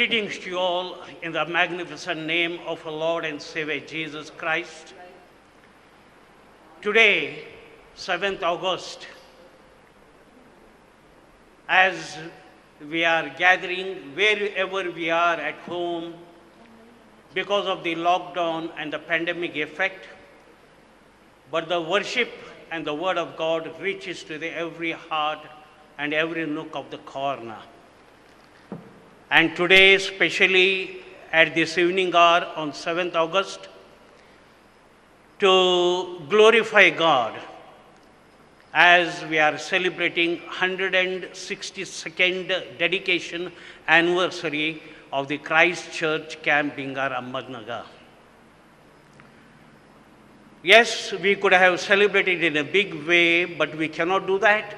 Greetings to you all in the magnificent name of our Lord and Savior Jesus Christ. Today, 7th August, as we are gathering wherever we are at home because of the lockdown and the pandemic effect, but the worship and the word of God reaches to every heart and every nook of the corner. And today, especially at this evening hour on 7th August, to glorify God as we are celebrating 162nd dedication anniversary of the Christ Church Camp Bingar Ahmednagar. Yes, we could have celebrated in a big way, but we cannot do that.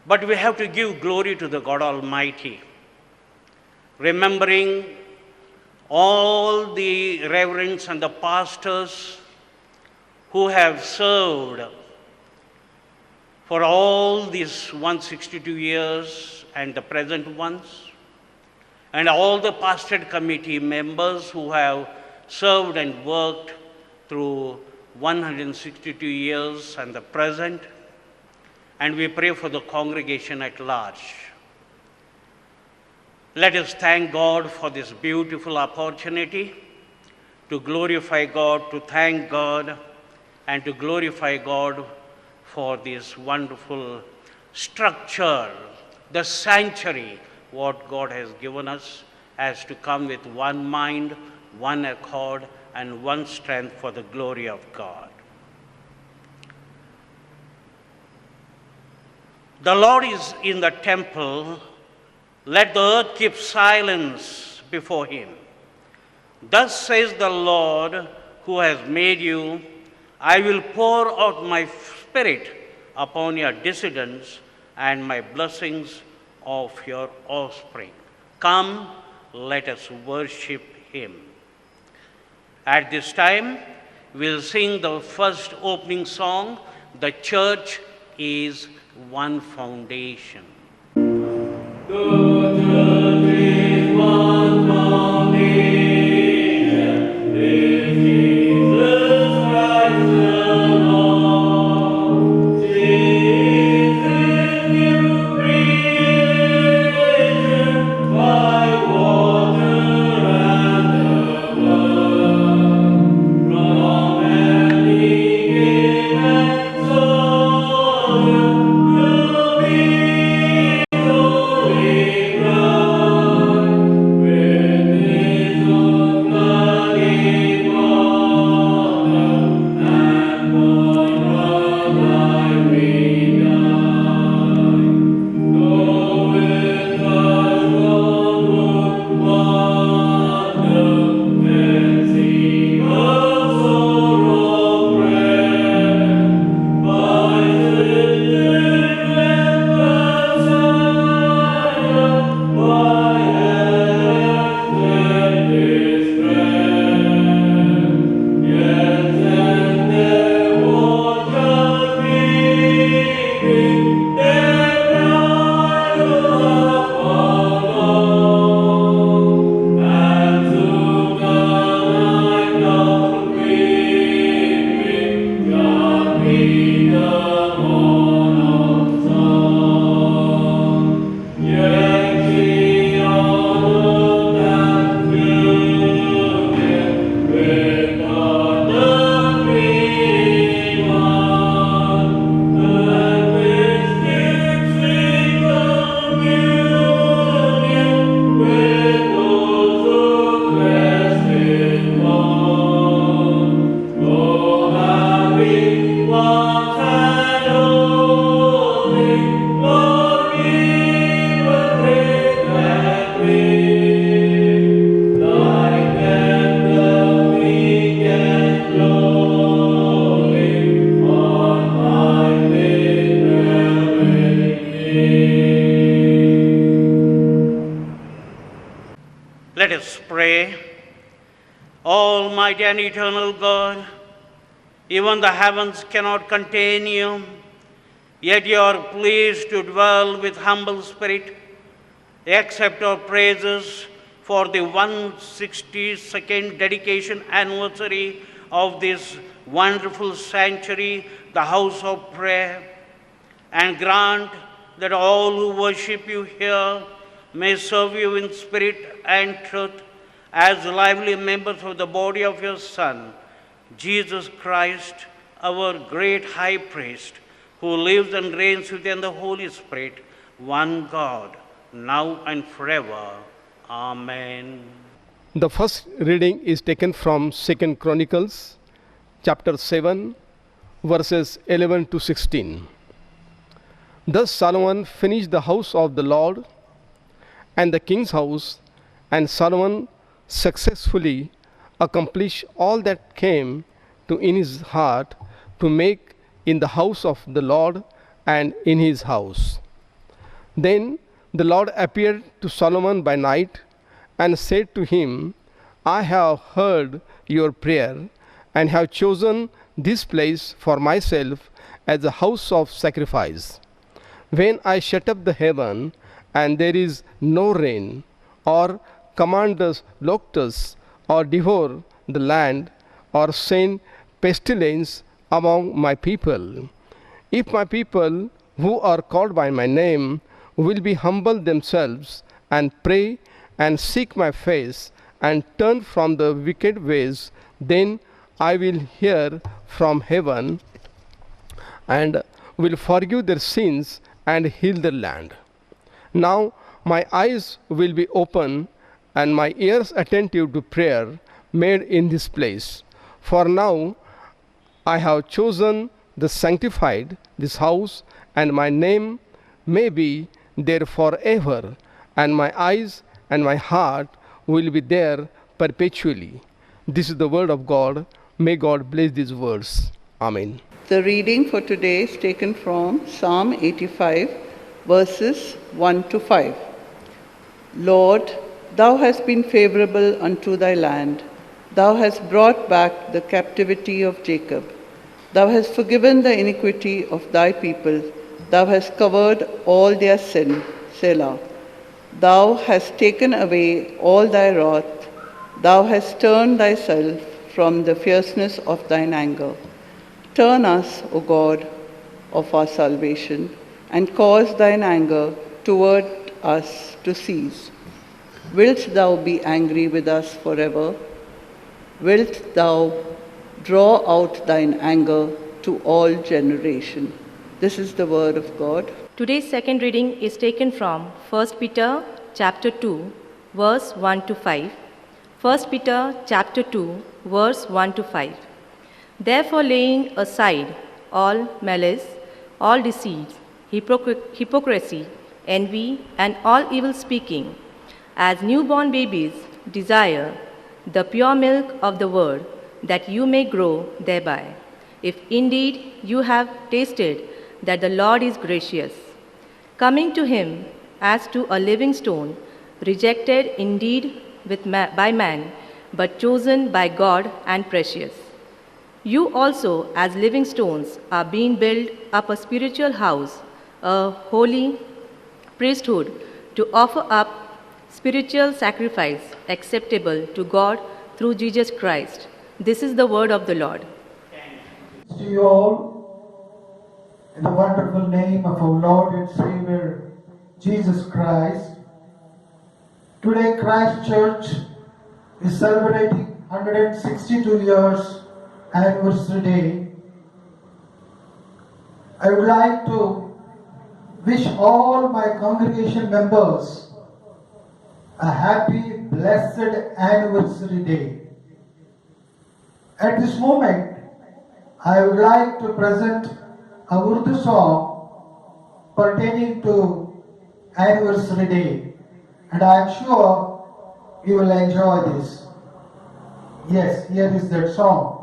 But we have to give glory to the God Almighty, remembering all the reverends and the pastors who have served for all these 162 years and the present ones, and all the pastoral committee members who have served and worked through 162 years and the present, and we pray for the congregation at large. Let us thank God for this beautiful opportunity to glorify God, to thank God, and to glorify God for this wonderful structure, the sanctuary, what God has given us, as to come with one mind, one accord, and one strength for the glory of God. The Lord is in the temple. Let the earth keep silence before him. Thus says the Lord, who has made you, I will pour out my spirit upon your descendants and my blessings of your offspring. Come, let us worship him. At this time, we'll sing the first opening song, The Church is One Foundation. Let us pray. Almighty and eternal God, even the heavens cannot contain you, yet you are pleased to dwell with humble spirit. Accept our praises for the 162nd dedication anniversary of this wonderful sanctuary, the house of prayer, and grant that all who worship you here may serve you in spirit and truth as lively members of the body of your Son, Jesus Christ, our great high priest, who lives and reigns within the Holy Spirit, one God, now and forever. Amen. The first reading is taken from 2 Chronicles, chapter 7, verses 11 to 16. Thus Solomon finished the house of the Lord and the king's house, and Solomon successfully accomplished all that came to in his heart to make in the house of the Lord and in his house. Then the Lord appeared to Solomon by night and said to him, I have heard your prayer and have chosen this place for myself as a house of sacrifice. When I shut up the heaven and there is no rain, or command the locusts, or devour the land, or send pestilence among my people, if my people who are called by my name will be humble themselves and pray and seek my face and turn from the wicked ways, then I will hear from heaven and will forgive their sins and heal their land. Now my eyes will be open and my ears attentive to prayer made in this place. For now I have chosen the sanctified this house, and my name may be there forever, and my eyes and my heart will be there perpetually. This is the word of God. May God bless these words. Amen. The reading for today is taken from Psalm 85, verses 1 to 5. Lord, thou hast been favorable unto thy land. Thou hast brought back the captivity of Jacob. Thou hast forgiven the iniquity of thy people. Thou hast covered all their sin. Selah. Thou hast taken away all thy wrath. Thou hast turned thyself from the fierceness of thine anger. Turn us, O God, of our salvation, and cause thine anger toward us to cease. Wilt thou be angry with us forever? Wilt thou draw out thine anger to all generation? This is the word of God. Today's second reading is taken from 1 Peter chapter 2, verse 1 to 5. 1 Peter chapter 2, verse 1 to 5. Therefore, laying aside all malice, all deceit, hypocrisy, envy, and all evil speaking, as newborn babies desire the pure milk of the word, that you may grow thereby, if indeed you have tasted that the Lord is gracious. Coming to him as to a living stone, rejected indeed by man, but chosen by God and precious. You also, as living stones, are being built up a spiritual house, a holy priesthood, to offer up spiritual sacrifice acceptable to God through Jesus Christ. This is the word of the Lord. To you all, in the wonderful name of our Lord and Savior, Jesus Christ, today Christ Church is celebrating 162 years anniversary day. I would like to wish all my congregation members a happy, blessed anniversary day. At this moment, I would like to present a Urdu song pertaining to anniversary day, and I am sure you will enjoy this. Yes, here is that song.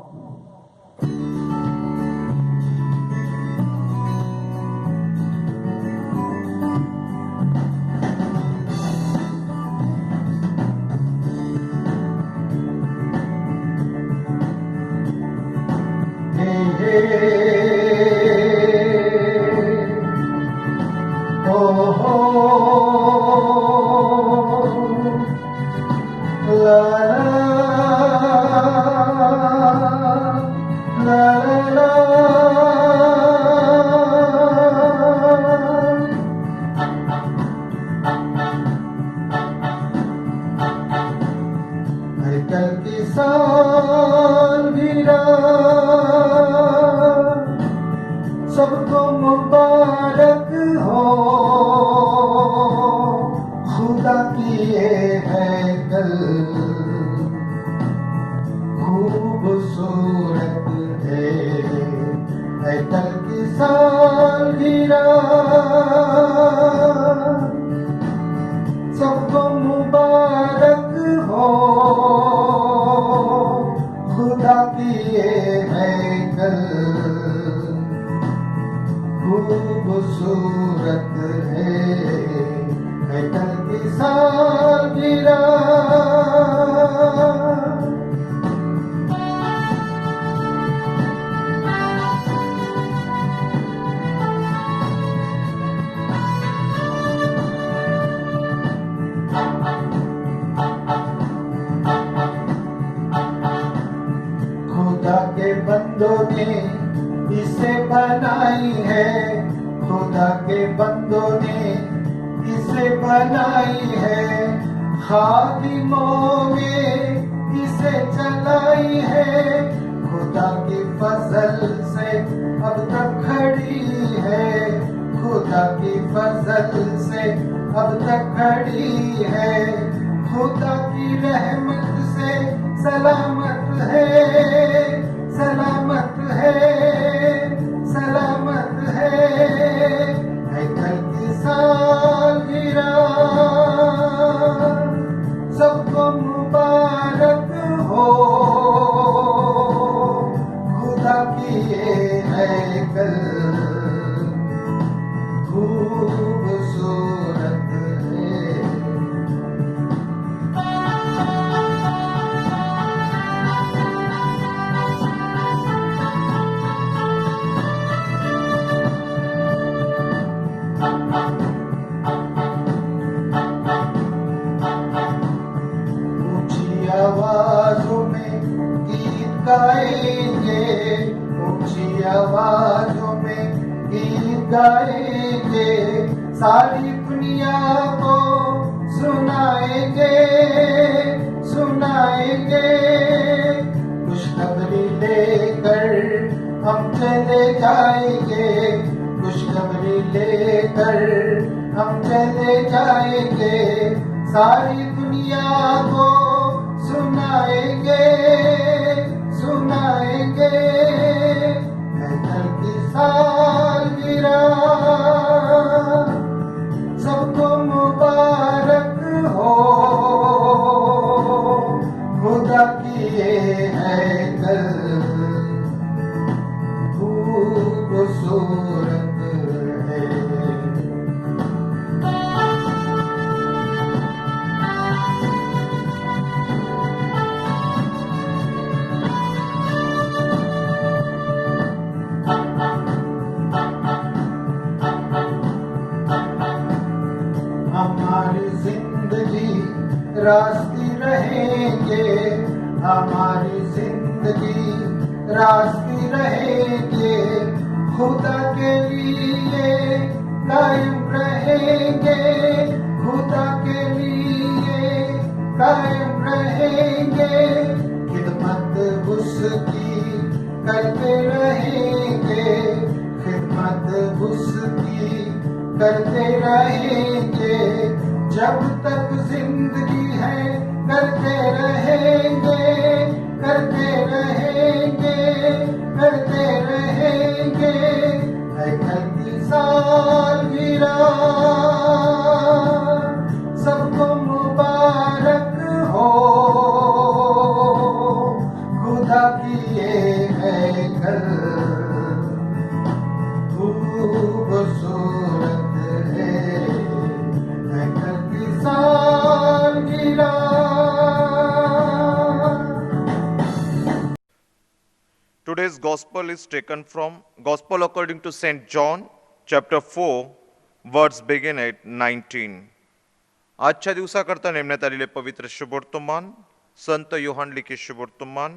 la la la कल की सालगिरह सबको मुबारक हो, खुदा की ये है कल खूबसूरत है। कल की सालगिरह सबको मुबारक हो, खुदा की ये है कल खूबसूरत है। कल की सालगिरह खुदा के बंदों ने इसे बनाई है, खुदा के बंदों ने इसे बनाई है, खादिमों ने इसे चलाई है। खुदा की फजल से अब तक खड़ी है, खुदा की फजल से अब तक खड़ी है। खुदा की रहमत से सलामत है, सलामत है, सलामत है। कल की सालगिरह सबको मुबारक हो, खुदा की ये है कल खूबसूरत है। आवाजों में गीत गाएंगे, ऊंची आवाजों में गीत गाएंगे, सारी दुनिया को सुनाएंगे, सुनाएंगे। खुशखबरी लेकर हम चले जाएंगे, खुशखबरी लेकर हम चले जाएंगे, सारी दुनिया को सुनाएंगे, सुनाएंगे। कल की सालगिरह सबको मुबारक हो, खुदा की ये है कल खूबसूरत है। हमारी जिंदगी रास्ते रहेंगे, हमारी जिंदगी रास्ते रहेंगे, खुदा के लिए कायम रहेंगे, खुदा के लिए कायम रहेंगे। खिदमत उसकी करते रहेंगे, खिदमत उसकी करते रहेंगे, जब तक जिंदगी है करते रहेंगे, करते रहेंगे, करते रहेंगे। कल की सालगिरह सबको मुबारक हो, खुदा की ये है कल खूबसूरत है। कल की सालगिरह। Today's gospel is taken from Gospel according to St. John, chapter 4, words begin at 19. आजच्या दिवसाकरता नेमण्यात आलेले पवित्र शुभवर्तमान संत योहान लिखित शुभवर्तमान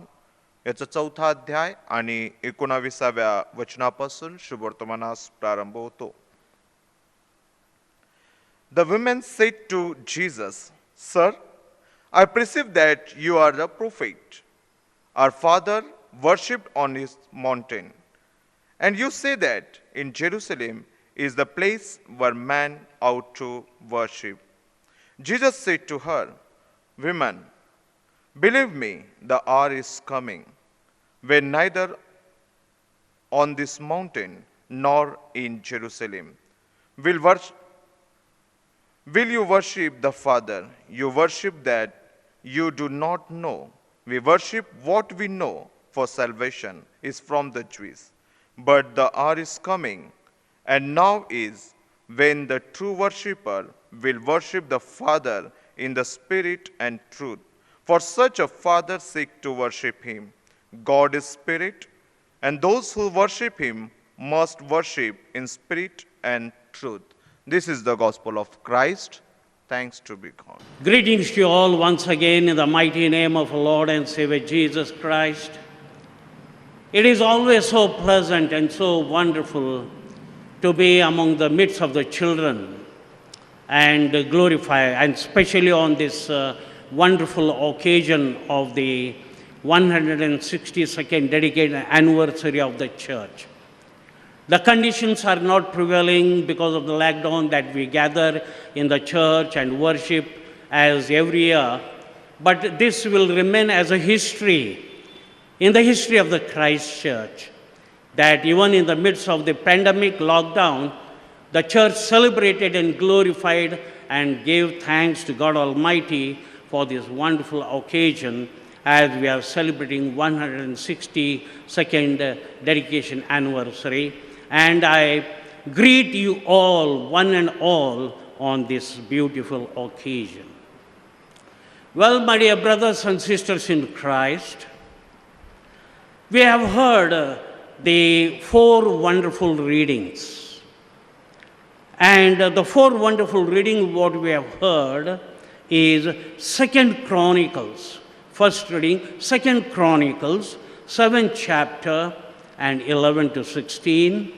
याचा 4था अध्याय आणि 19व्या वचनापासून शुभवर्तमानास प्रारंभ होतो. The women said to Jesus, "Sir, I perceive that you are the prophet. Our father worshipped on his mountain, and you say that in Jerusalem is the place where men ought to worship." Jesus said to her, "Women, believe me, the hour is coming when neither on this mountain nor in Jerusalem will you worship the Father. You worship that you do not know. We worship what we know, for salvation is from the Jews. But the hour is coming, and now is, when the true worshipper will worship the Father in the Spirit and truth. For such a Father seeks to worship him. God is Spirit, and those who worship him must worship in spirit and truth." This is the gospel of Christ. Thanks to be God. Greetings to you all once again in the mighty name of our Lord and Savior Jesus Christ. It is always so pleasant and so wonderful to be among the midst of the children and glorify, and especially on this wonderful occasion of the 162nd dedicated anniversary of the church. The conditions are not prevailing because of the lockdown that we gather in the church and worship as every year, but this will remain as a history in the history of the Christ Church, that even in the midst of the pandemic lockdown, the church celebrated and glorified and gave thanks to God Almighty for this wonderful occasion as we are celebrating 162nd dedication anniversary. And I greet you all, one and all, on this beautiful occasion. Well, my dear brothers and sisters in Christ, we have heard the 4 wonderful readings. And the 4 wonderful readings, what we have heard is 2nd Chronicles. First reading, 2nd Chronicles, 7th chapter and 11 to 16.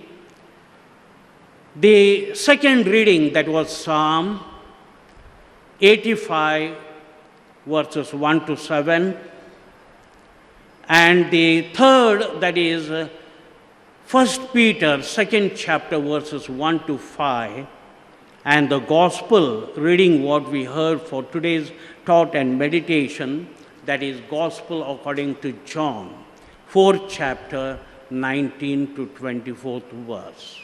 The second reading, that was Psalm 85, verses 1 to 7. And the third, that is 1 Peter, 2nd chapter, verses 1 to 5. And the gospel reading, what we heard for today's thought and meditation, that is gospel according to John, 4th chapter, 19 to 24th verse.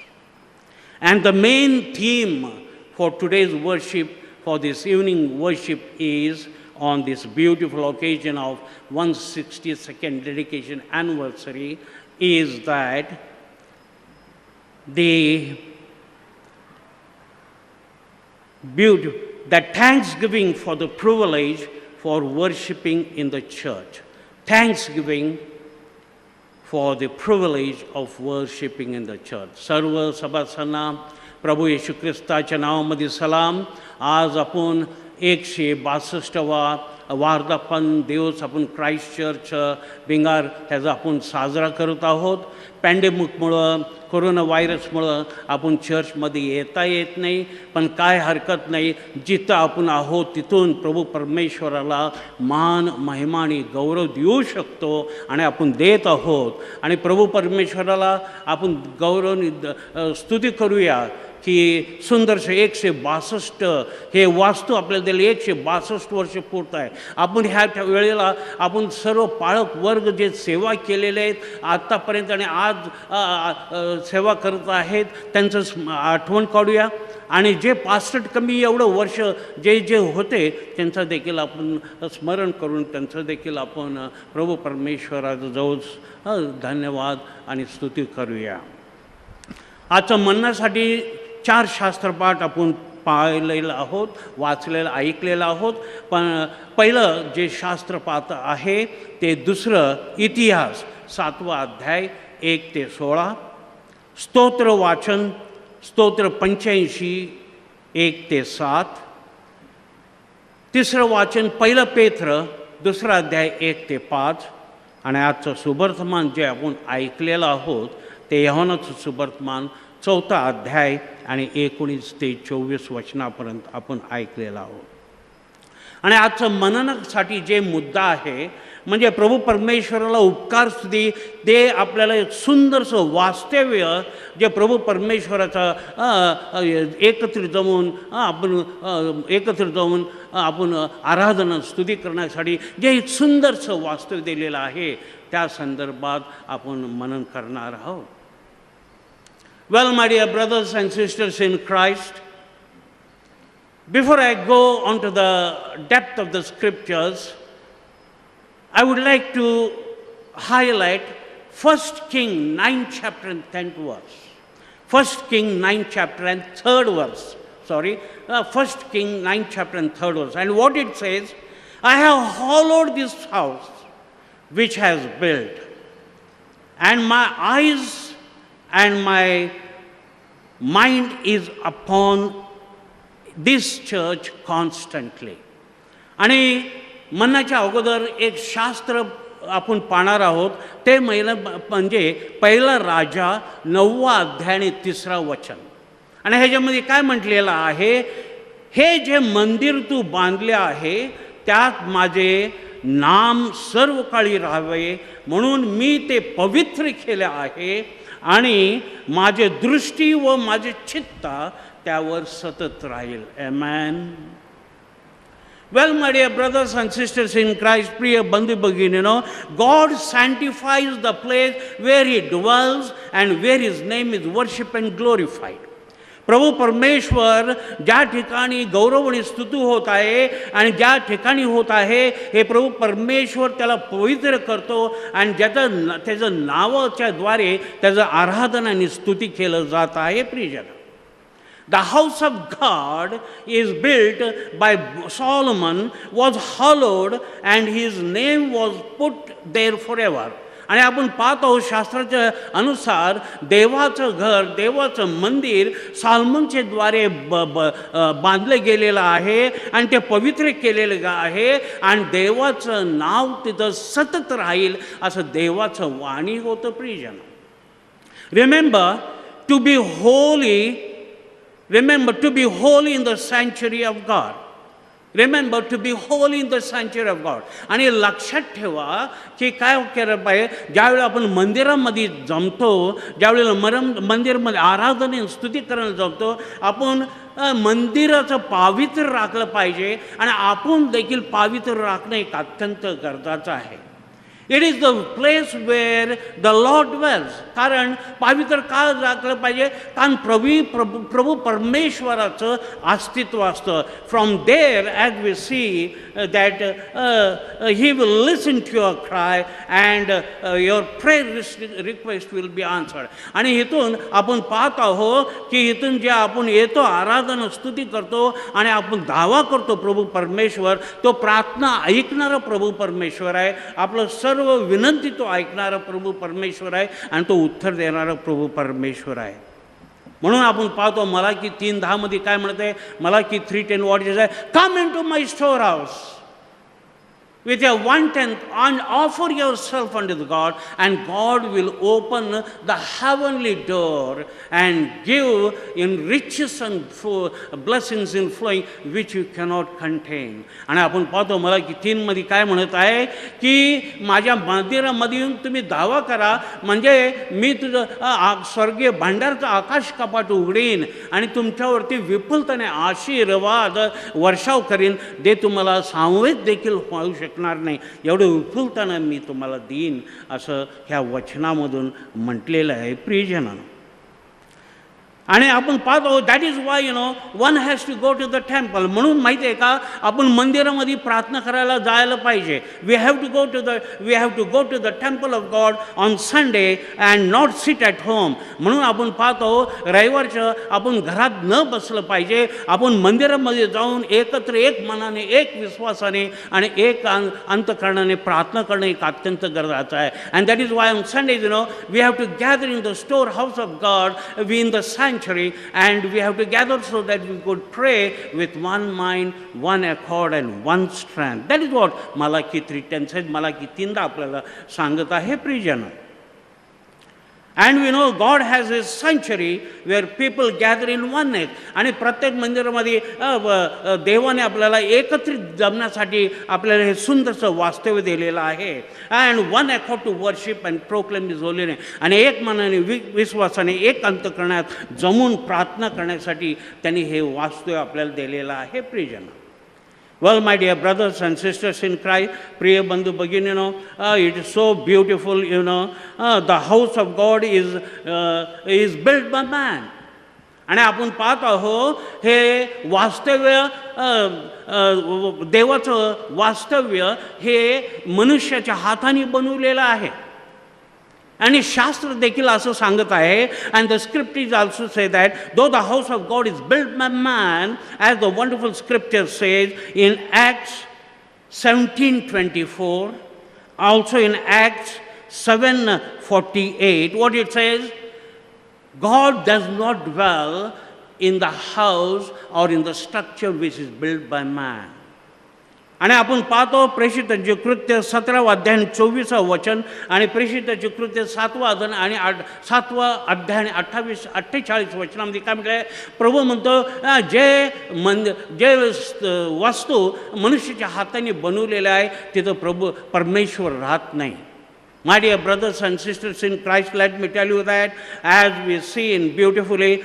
And the main theme for today's worship, for this evening worship, is on this beautiful occasion of 162nd dedication anniversary, is that that thanksgiving for the privilege for worshiping in the church. Thanksgiving for the privilege of worshiping in the church. सर्व सभासदांना प्रभू येशू ख्रिस्ताच्या नावामध्ये सलाम. आज आपण 162वा वर्धापन दिवस आपण Christ church Bhingar ह्याचा आपण साजरा करत आहोत. पॅन्डेमिकमुळं, कोरोना व्हायरसमुळं आपण चर्चमध्ये येता येत नाही, पण काय हरकत नाही. जिथं आपण आहोत तिथून प्रभू परमेश्वराला मान, महिमा आणि गौरव देऊ शकतो आणि आपण देत आहोत. आणि प्रभू परमेश्वराला आपण गौरव स्तुती करूया की सुंदरसे 162 हे वास्तू आपल्याला दिले. 162 वर्ष पूर्त आहे. आपण ह्या वेळेला आपण सर्व पाळक वर्ग जे सेवा केलेले आहेत आत्तापर्यंत आणि आज सेवा करत आहेत त्यांचं आठवण काढूया. आणि जे 65 कमी एवढं वर्ष जे होते त्यांचं देखील आपण स्मरण करून त्यांचं देखील आपण प्रभू परमेश्वराचं जवळ धन्यवाद आणि स्तुती करूया. आजचं म्हणण्यासाठी 4 शास्त्रपाठ आपण पाहिलेलं आहोत, वाचलेलं ऐकलेलं आहोत. पण पहिलं जे शास्त्रपाठ आहे ते दुसरं इतिहास 7वा अध्याय 1 ते 16. स्तोत्र वाचन स्तोत्र 85 1 ते 7. तिसरं वाचन 1 पेत्र 2 अध्याय 1 ते 5. आणि आजचं सुवर्तमान जे आपण ऐकलेलं आहोत ते यूहन्नाचं सुवर्तमान 4 अध्याय आणि 19 ते 24 वचनापर्यंत आपण ऐकलेलं आहोत. आणि आजचं मननासाठी जे मुद्दा आहे म्हणजे प्रभू परमेश्वराला उपकार स्तुती, ते आपल्याला एक सुंदरसं वास्तव्य जे प्रभू परमेश्वराचं एकत्रित जाऊन आपण आराधना स्तुती करण्यासाठी जे एक सुंदरसं वास्तव्य दिलेलं आहे त्या संदर्भात आपण मनन करणार आहोत. Well my dear brothers and sisters in Christ, before I go on to the depth of the scriptures, I would like to highlight 1 King 9 chapter and 10th verse. 1 King 9 chapter and 3rd verse. 1 King 9 chapter and 3rd verse. And what it says, I have hallowed this house which has built, and my eyes and my mind is upon this church constantly. आणि म्हणण्याच्या अगोदर एक शास्त्र आपण पाहणार आहोत, ते म्हणजे पहिला राजा 9 अध्याय आणि 3 वचन. आणि ह्याच्यामध्ये काय म्हटलेलं आहे, हे जे मंदिर तू बांधले आहे त्यात माझे नाम सर्व काळी राहावे म्हणून मी ते पवित्र केले आहे आणि माझे दृष्टी व माझे चित्त त्यावर सतत राहील. आमेन. Well, my dear brothers and sisters in Christ, प्रिय बंधू भगिनीनो, God sanctifies the place where He dwells and where His name is worshipped and glorified. प्रभू परमेश्वर ज्या ठिकाणी गौरव आणि स्तुती होत आहे आणि ज्या ठिकाणी होत आहे हे प्रभू परमेश्वर त्याला पवित्र करतो आणि त्याचं नावाच्याद्वारे त्याचं आराधना आणि स्तुती केलं जात आहे. प्रियजन, the house of God is built by Solomon, was hallowed, and his name was put there forever. आणि आपण पाहतो शास्त्राच्या अनुसार देवाचं घर, देवाचं मंदिर सॉलोमनच्या द्वारे बांधलं गेलेलं आहे आणि ते पवित्र केलेलं आहे आणि देवाचं नाव तिथं सतत राहील असं देवाचं वाणी होतं. प्रियजन, remember to be holy. Remember to be holy in the sanctuary of God. Remember to be holy in the sanctuary of God. आणि लक्षात ठेवा की काय केलं पाहिजे, ज्यावेळेला आपण मंदिरामध्ये जमतो, ज्यावेळेला मंदिरामध्ये आराधने स्तुती करायला जमतो, आपण मंदिराचं पावित्र्य राखलं पाहिजे आणि आपण देखील पावित्र्य राखणं एक अत्यंत गरजेचं आहे. It is the place where the Lord dwells. कारण पवित्र का राखलं पाहिजे, कारण प्रभू परमेश्वराचं अस्तित्व असतं. From there, as we see that He will listen to your cry and your prayer request will be answered. आणि इथून आपण पाहत आहोत की इथून जे आपण येतो आराधना स्तुती करतो आणि आपण दावा करतो प्रभू परमेश्वर तो प्रार्थना ऐकणारा प्रभू परमेश्वर आहे. आपलं सर्व विनंती तो ऐकणारा प्रभू परमेश्वर आहे आणि तो उत्तर देणारा प्रभू परमेश्वर आहे. म्हणून आपण पाहतो मलाकी 3:10 मध्ये काय म्हणते, मलाकी 3:10 व्हॉट इज आहे, come into my store house with your 1/10 and offer yourself unto the God, and God will open the heavenly door and give in riches and blessings in flowing which you cannot contain. आणि आपण पाहतो मला की 3 मध्ये काय म्हणत आहे की माझ्या मंदिरामध्ये येऊन तुम्ही दावा करा म्हणजे मी तुझं स्वर्गीय भांडारचं आकाश कपाट उघडीन आणि तुमच्यावरती विपुलतेने आशीर्वाद वर्षाव करीन, ते तुम्हाला सांवेत देखील होऊ शकणार नाही, एवढं विपुलताना मी तुम्हाला देईन असं ह्या वचनामधून म्हटलेलं आहे. प्रियजनांनो, आणि आपण पाहतो that is why one has to go to the temple. म्हणून माहिती आहे का आपण मंदिरामध्ये प्रार्थना करायला जायला पाहिजे. We have to go to the temple of God on Sunday and not sit at home. म्हणून आपण पाहतो रविवारचं आपण घरात न बसलं पाहिजे, आपण मंदिरामध्ये जाऊन एकत्र एक मनाने एक विश्वासाने आणि एक अंतःकरणाने प्रार्थना करणं एक अत्यंत गरजेचं आहे. And that is why on Sunday we have to gather in the store house of God, we in the sanctuary sanctuary, and we have to gather so that we could pray with one mind, one accord, and one strength. That is what Malachi 3:10 says. Malachi 3 आपल्याला सांगत आहे प्रियजन. And we know God has His sanctuary where people gather in oneness. आणि प्रत्येक मंदिरामध्ये देवाने आपल्याला एकत्रित जमण्यासाठी आपल्याला हे सुंदरसं वास्तव्य दिलेलं आहे. And one accord to worship and proclaim His holiness. आणि एक मनाने विश्वासाने एक अंतःकरणात जमून प्रार्थना करण्यासाठी त्यांनी हे वास्तव्य आपल्याला दिलेलं आहे प्रियजन. Well, my dear brothers and sisters in Christ, Priya Bandhu Bhagini, it is so beautiful, the house of God is built by man. आणि आपण पाहत आहोत हे वास्तव्य देवाचं वास्तव्य हे मनुष्याच्या हाताने बनवलेलं आहे. आणि शास्त्र देखील असं सांगत आहे. And the scriptures also say that though the house of God is built by man, as the wonderful scripture says in Acts 17:24, also in Acts 7:48, what it says, God does not dwell in the house or in the structure which is built by man. आणि आपण पाहतो प्रेषितांचे कृत्य 17 अध्याय 24 वचन आणि प्रेषितांचे कृत्य 7 अध्याय आणि 7 अध्याय 48 वचनामध्ये काय म्हटलंय, प्रभू म्हणतो जे वस्तू मनुष्याच्या हाताने बनवलेल्या आहे तिथं प्रभू परमेश्वर राहत नाही. My dear brothers and sisters in Christ, let me tell you that as we see in beautifully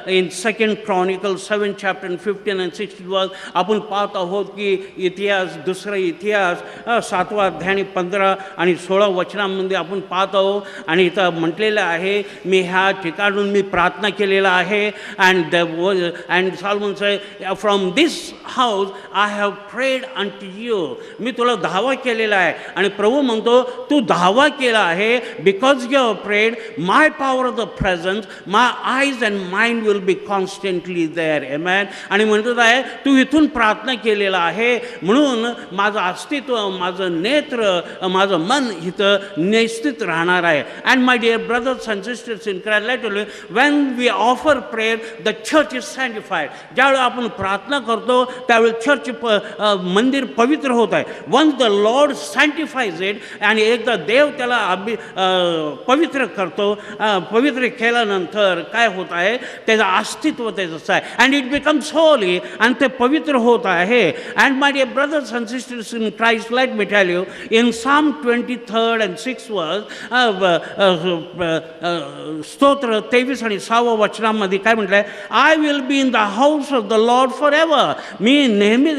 in 2 Chronicles 7 chapter and 15 and 16 verse, आपण पाहत आहोत की इतिहास, दुसरा इतिहास 7 अध्याय 15 आणि 16 वचनांमध्ये आपण पाहत आहोत. आणि इथं म्हटलेलं आहे, मी ह्या ठिकाणून मी प्रार्थना केलेला आहे. and Solomon said, from this house I have prayed unto you. मी तुला धावा केलेला आहे. आणि प्रभू म्हणतो तू धावा केला आहे, because you have prayed, my power of the presence, my eyes and mind will be constantly there. Amen. आणि म्हणतो आहे तू इथून प्रार्थना केलेला आहे म्हणून माझं अस्तित्व, माझं नेत्र, माझं मन इथं निश्चित राहणार आहे. And my dear brothers and sisters in Christ, let me tell you, when we offer prayer, the church is sanctified. ज्यावेळी आपण प्रार्थना करतो त्यावेळी चर्च मंदिर पवित्र होत आहे. Once the Lord sanctifies it, आणि एकदा देव त्याला पवित्र करतो, पवित्र केल्यानंतर काय होत आहे त्याचं अस्तित्व त्याचं आहे. अँड इट बिकम्स होली, आणि ते पवित्र होत आहे. And my dear brothers and sisters in Christ, let me tell you, in Psalm 23 and 6 verse, स्तोत्र 23 आणि 6 वचनामध्ये काय म्हटलंय, I will be in the house of the Lord forever एव्हर. मी नेहमी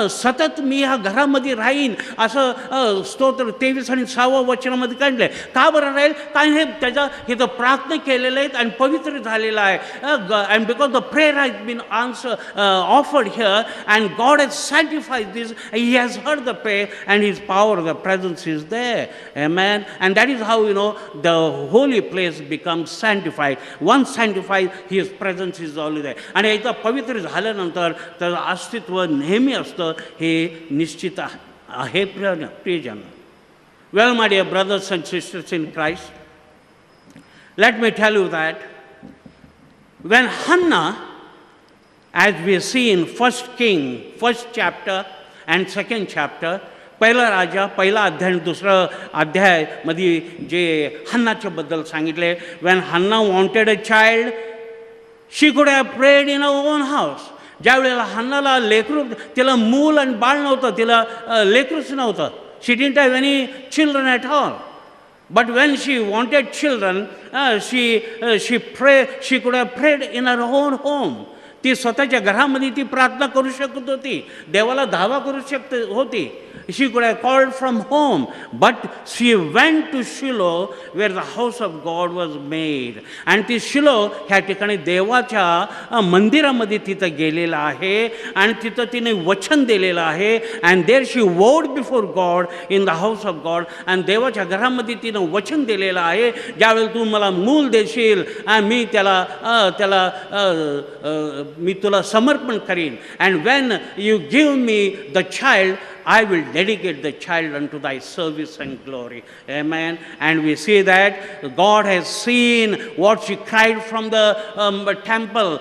सतत मी ह्या घरामध्ये राहीन, असं स्तोत्र 23 आणि 6 वचनामध्ये काढलंय. का बरं राहील, कारण हे त्याच्या इथं प्रार्थना केलेलं आहे आणि पवित्र झालेलं आहे. And because the prayer has been offered here and God has sanctified this, he has heard the prayer and his power, the presence is there. Amen. And that is how the holy place becomes sanctified. Once sanctified his presence is always there. आणि इथं पवित्र झाल्यानंतर त्याचं अस्तित्व नेहमी असतं, हे निश्चित आहे प्रियजन. Well, my dear brothers and sisters in Christ, let me tell you that when Hannah, as we see in 1 King, 1st chapter and 2nd chapter, पहिला राजा, पहिला अध्याय, दुसरा अध्याय मध्ये जे हन्नाच्या बद्दल सांगितले, when Hannah wanted a child, she could have prayed in her own house. ज्यावेळेला हन्नाला लेकरू, तिला मूल आणि बाळ नव्हतं, तिला लेकरूच नव्हतं. She didn't have any children at all. But when she wanted children, she could have prayed in her own home. ती स्वतःच्या घरामध्ये ती प्रार्थना करू शकत होती, देवाला धावा करू शकत होती. She could have called from home, but she went to Shiloh where the house of God was made. आणि ती शिलो ह्या ठिकाणी देवाच्या मंदिरामध्ये तिथं गेलेलं आहे आणि तिथं तिने वचन दिलेलं आहे. अँड देअर शी वोड before God in the house of God. आणि देवाच्या घरामध्ये तिनं वचन दिलेलं आहे, ज्यावेळेला तू मला मूल देशील मी मी तुला समर्पण करीन. And when you give me the child, I will dedicate the child unto thy service and glory. Amen. And we see that God has seen what she cried from the temple,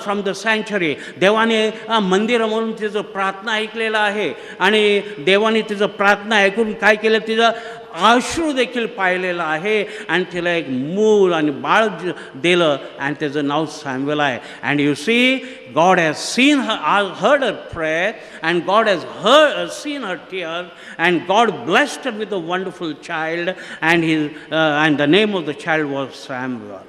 from the sanctuary. देवाने मंदिरामधून तिचं प्रार्थना ऐकलेला आहे आणि देवाने तिचं प्रार्थना ऐकून काय केलं, तिचं अश्रू देखील पाहिलेलं आहे आणि तिला एक मूल आणि बाळ दिलं आणि त्याचं नाव सॅम्युएल आहे. And you see, God has seen her, heard her prayer, and God has seen her tears, and God blessed her with a wonderful child, and the name of the child was Samuel.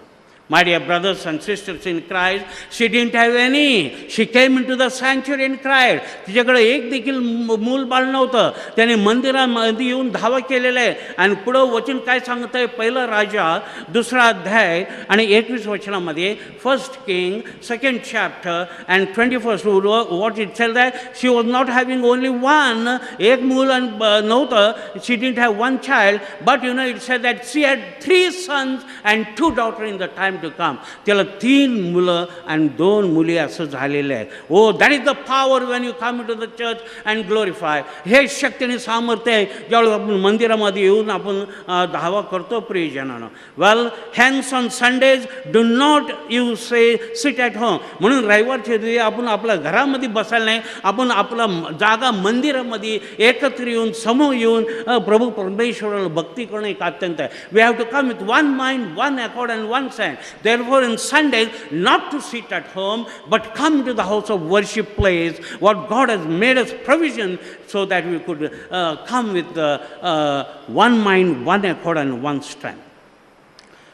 My dear brothers and sisters in Christ, she didn't have any. She came into the sanctuary and cried. तिच्याकडे एक देखील मूल बाळ नव्हतं. त्याने मंदिरामध्ये येऊन धावा केलेला आहे. आणि पुढं वचन काय सांगत आहे, पहिला राजा 2रा अध्याय आणि 21 वचनामध्ये, 1 King 2nd chapter and 21st what it tells that she was not having only one, एक मूल नव्हतं. She didn't have one child, but it said that she had 3 sons and 2 daughters in the time to come. त्याला 3 मुलं आणि 2 मुली असं झालेलं आहे. Oh, that is the power when you come into the church and glorify. हे शक्ती आणि सामर्थ्य आहे ज्यावेळी आपण मंदिरामध्ये येऊन आपण धावा करतो प्रियजनानं. Well, hence on Sundays do not you say sit at home. म्हणून रविवारच्या दिवशी आपण आपल्या घरामध्ये बसायला नाही, आपण आपला जागा मंदिरामध्ये एकत्र येऊन समोर येऊन प्रभू परमेश्वराला भक्ती करणं एक अत्यंत आहे. We have to come with one mind, one accord and one sense. Therefore, in Sundays, not to sit at home, but come to the house of worship place, what God has made us provision so that we could come with one mind, one accord, and one strength.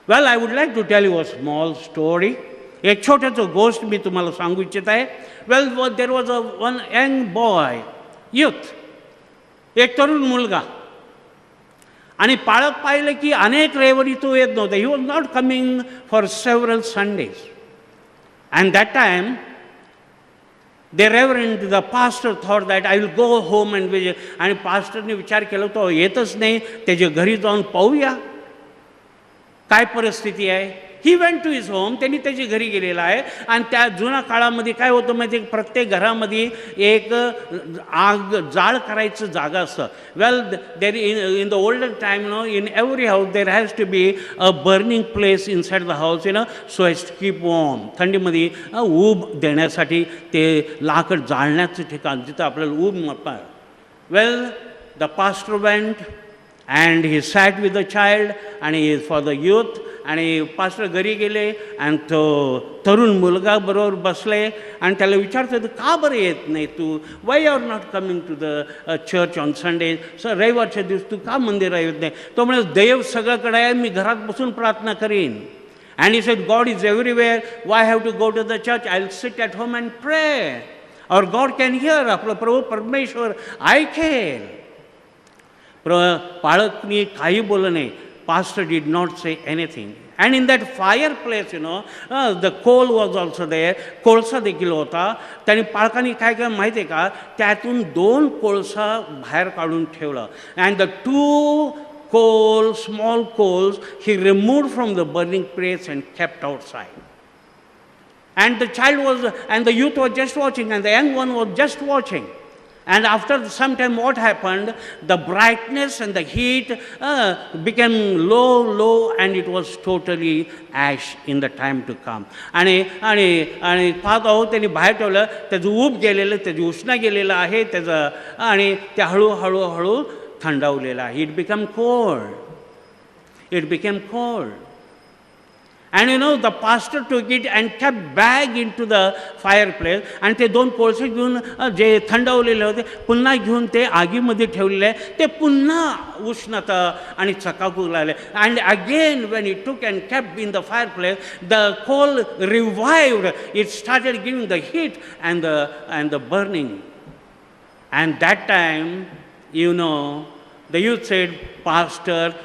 Well, I would like to tell you a small story. एक छोटंसं गोष्ट मी तुम्हाला सांगू इच्छित आहे. Well, there was one young boy, youth, एक तरुण मुलगा. आणि पाळत पाहिलं की अनेक रविवारी तो येत नव्हता. He was not coming for several Sundays. And that time the reverend the pastor thought that I will go home and visit. आणि पास्टरने विचार केला, तो येतच नाही, त्याच्या घरी जाऊन पाहूया काय परिस्थिती आहे. He went to his home. त्यांनी त्याच्या घरी गेलेला आहे. आणि त्या जुन्या काळामध्ये काय होतं माहिती आहे, प्रत्येक घरामध्ये एक आग जाळ करायचं जागा असतं. Well, there in the older time in every house there has to be a burning place inside the house so as to keep warm. थंडीमध्ये ऊब देण्यासाठी ते लाकड जाळण्याचं ठिकाण जिथं आपल्याला ऊब मिळतं. Well, the pastor went and he sat with the child आणि he is for the youth. आणि पास्टर घरी गेले आणि तो तरुण मुलगा बरोबर बसले आणि त्याला विचारतो, का बरं येत नाही तू, why are not coming to the church on Sunday. Sir, रविवारच्या दिवस तू का मंदिरात येत नाही. तो म्हणजे देव सगळ्याकडे आहे, मी घरात बसून प्रार्थना करीन. And he said, God is everywhere, why have to go to the church, I will sit at home and pray. और गॉड कॅन हिअर. आपलं प्रभू परमेश्वर ऐकेल. पाळकनी काही बोललं नाही. Pastor did not say anything. And in that fireplace, the coal was also there. कोळसा देखील होता. त्यांनी पाळकांनी काय काय माहिती आहे का, त्यातून 2 कोळसा बाहेर काढून ठेवलं. And the 2 small coals, he removed from the burning place and kept outside. And the youth was just watching, and the young one was just watching. And after some time, what happened? The brightness and the heat became low, and it was totally ash in the time to come. आणि पाहत आहोत त्यांनी बाहेर ठेवलं, त्याचं ऊब गेलेलं, त्याचं उष्ण गेलेलं आहे त्याचं, आणि ते हळूहळू थंडावलेलं आहे. It became cold. And the pastor took it and kept back into the fireplace. आणि ते 2 कोळसे घेऊन जे थंडावलेले होते पुन्हा घेऊन ते आगीमध्ये ठेवलेले, ते पुन्हा उष्णता आणि चकाकू लागले. And again when he took and kept in the fireplace, the coal revived. It started giving the heat and the burning. And that time, the youth said, Pastor,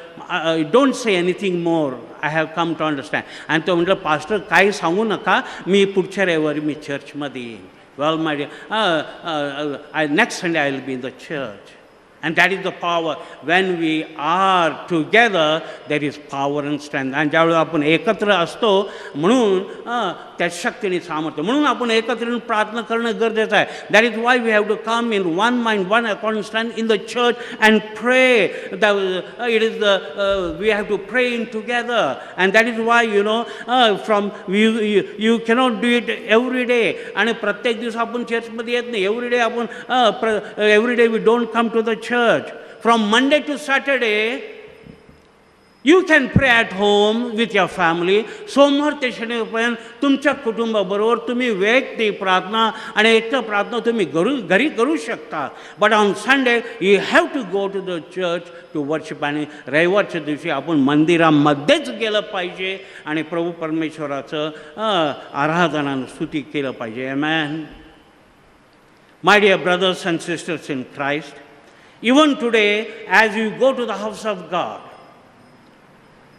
don't say anything more. I have come to understand. आणि तो म्हटलं, pastor काही सांगू नका, मी पुढच्या रविवारी मी चर्चमध्ये येईन. Well, my dear, next Sunday I will be in the church. And that is the power. When we are together, there is power and strength. आणि ज्यावेळेला आपण एकत्र असतो म्हणून त्या शक्तीने सामर्थ्य, म्हणून आपण एकत्र येऊन प्रार्थना करणं गरजेचं आहे. That is why we have to come in one mind, one accord, stand in the church and pray. It is we have to pray in together, and that is why from you cannot do it every day. आणि प्रत्येक दिवस आपण चर्चमध्ये येत नाही. Every day आपण every day we don't come to the church. From Monday to Saturday, you can pray at home with your family. सोमवार ते शनिवारपर्यंत तुमच्या कुटुंबाबरोबर तुम्ही वैयक्तिक प्रार्थना आणि एकटा प्रार्थना तुम्ही घरी करू शकता. But on Sunday you have to go to the church to worship. आणि रविवारच्या दिवशी आपण मंदिरामध्येच गेलं पाहिजे आणि प्रभू परमेश्वराचं आराधनानं स्तुती केलं पाहिजे. आमेन. My dear brothers and sisters in Christ, even today, as you go to the house of God,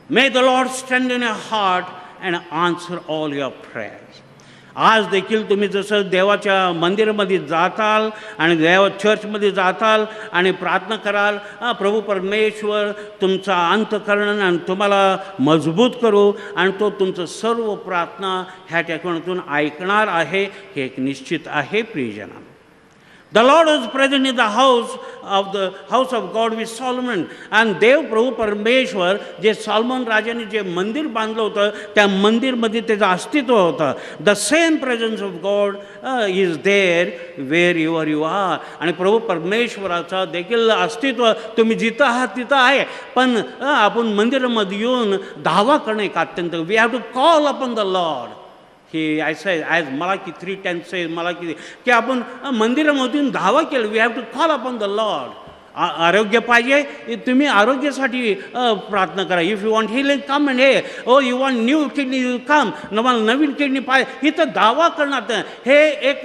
may the Lord strengthen your heart and answer all your prayers. आज देखील तुम्ही जसं देवाच्या मंदिरामध्ये जाताल आणि चर्चमध्ये जाताल आणि प्रार्थना कराल, प्रभू परमेश्वर तुमचा अंतःकरण आणि तुम्हाला मजबूत करू आणि तो तुमचं सर्व प्रार्थना ह्या ठिकाणातून ऐकणार आहे, हे एक निश्चित आहे प्रियजन. The Lord was present in the house of God with Solomon. And देव प्रभू परमेश्वर जे सॉलोमन राजाने जे मंदिर बांधलं होतं त्या मंदिरमध्ये त्याचं अस्तित्व होतं. The same presence of God is there where you are. आणि प्रभू परमेश्वराचं देखील अस्तित्व तुम्ही जिथं आहात तिथं आहे. पण आपण मंदिरामध्ये येऊन धावा करणं एक अत्यंत, we have to call upon the Lord. I say, as Malachi 3:10 says, की आपण मंदिरामधून धावा केलं. We have to call upon the Lord. आरोग्य पाहिजे, तुम्ही आरोग्यासाठी प्रार्थना करा. If you want healing, come and hey. Or you want new kidney, you come. तुम्हाला नवीन किडनी पाहिजे, इथं दावा करणार. हे एक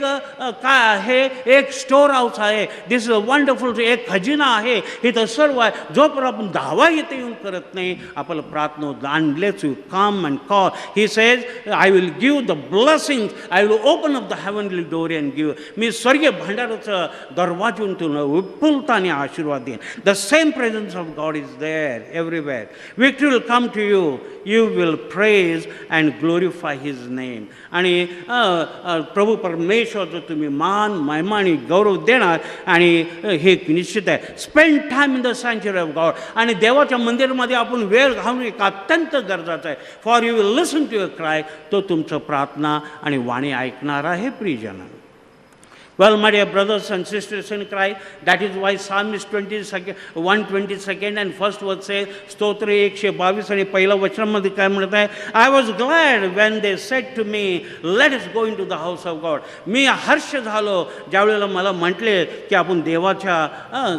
काय आहे, एक स्टोर हाऊस आहे. दिस इज अ वंडरफुल, एक खजिना आहे. इथं सर्व आहे. जोपर्यंत आपण दावा इथे येऊन करत नाही, आपलं प्रार्थना unless you come and call. He says, I will give the blessings, I will open up the heavenly door and give. मी स्वर्गीय भंडाराचं दरवाजून तुला विपुलताने आशीर्वाद. The same presence of God is there everywhere. Victory will come to you. You will praise and glorify His name. आणि प्रभू परमेश्वरचं तुम्ही मान, महिमा आणि गौरव देणार. आणि हे निश्चित आहे. Spend time in the sanctuary of God. आणि देवाच्या मंदिरामध्ये आपण वेळ घालून एक अत्यंत गरजेचं आहे. For you will listen to your cry. तो तुमचं प्रार्थना आणि वाणी ऐकणार आहे प्रियजन. Well, my dear brothers and sisters in Christ, that is why Psalmist 122 and first verse says, स्तोत्र 122 आणि पहिल्या वचनामध्ये काय म्हणत आहे, I was glad when they said to me, let us go into the house of God. मी हर्ष झालो ज्यावेळेला मला म्हटले की आपण देवाच्या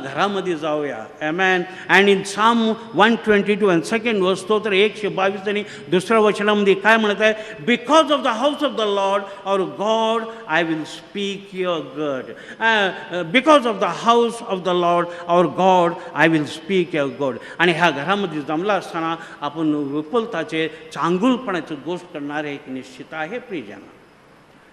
घरामध्ये जाऊया. Amen. And in Psalm 122 and second verse, स्तोत्र 122 आणि दुसऱ्या वचनामध्ये काय म्हणत आहे, because of the house of the Lord our God I will speak your good. Because of the house of the Lord our God I will speak your good. आणि ह्या घरामध्ये जमला असताना आपण विपुलताचे चांगुलपणाची गोष्ट करणारे एक निश्चित आहे प्रियजन.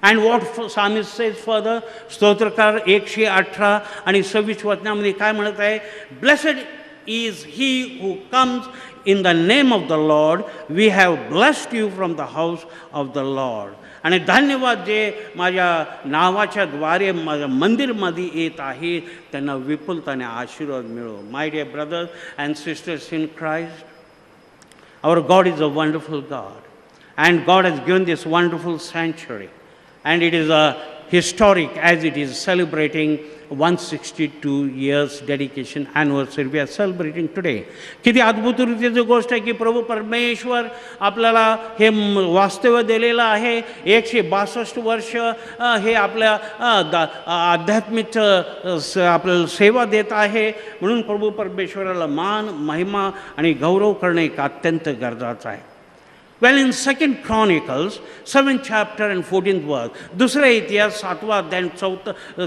And what psalmist says further, स्तोत्रकार 118 आणि 26 वचनामध्ये काय म्हणत आहे, blessed is he who comes in the name of the Lord. We have blessed you from the house of the Lord. आणि धन्यवाद जे माझ्या नावाच्या द्वारे माझ्या मंदिरमध्ये येत आहे त्यांना विपुलताने आशीर्वाद मिळो. My dear brothers and sisters in Christ, our God is a wonderful God, and God has given this wonderful sanctuary, and it is a historic as it is celebrating 162 years dedication anniversary we are celebrating today. किती अद्भुत रीतीची गोष्ट आहे की प्रभू परमेश्वर आपल्याला हे वास्तव्य दिलेलं आहे. 162 वर्ष हे आपल्या आध्यात्मिक आपल्याला सेवा देत आहे. म्हणून प्रभू परमेश्वराला मान, महिमा आणि गौरव करणे एक अत्यंत गरजेचं आहे. Well, in 2 Chronicles, 7th chapter and 14th verse, दुसरा इतिहास 7वा अध्याय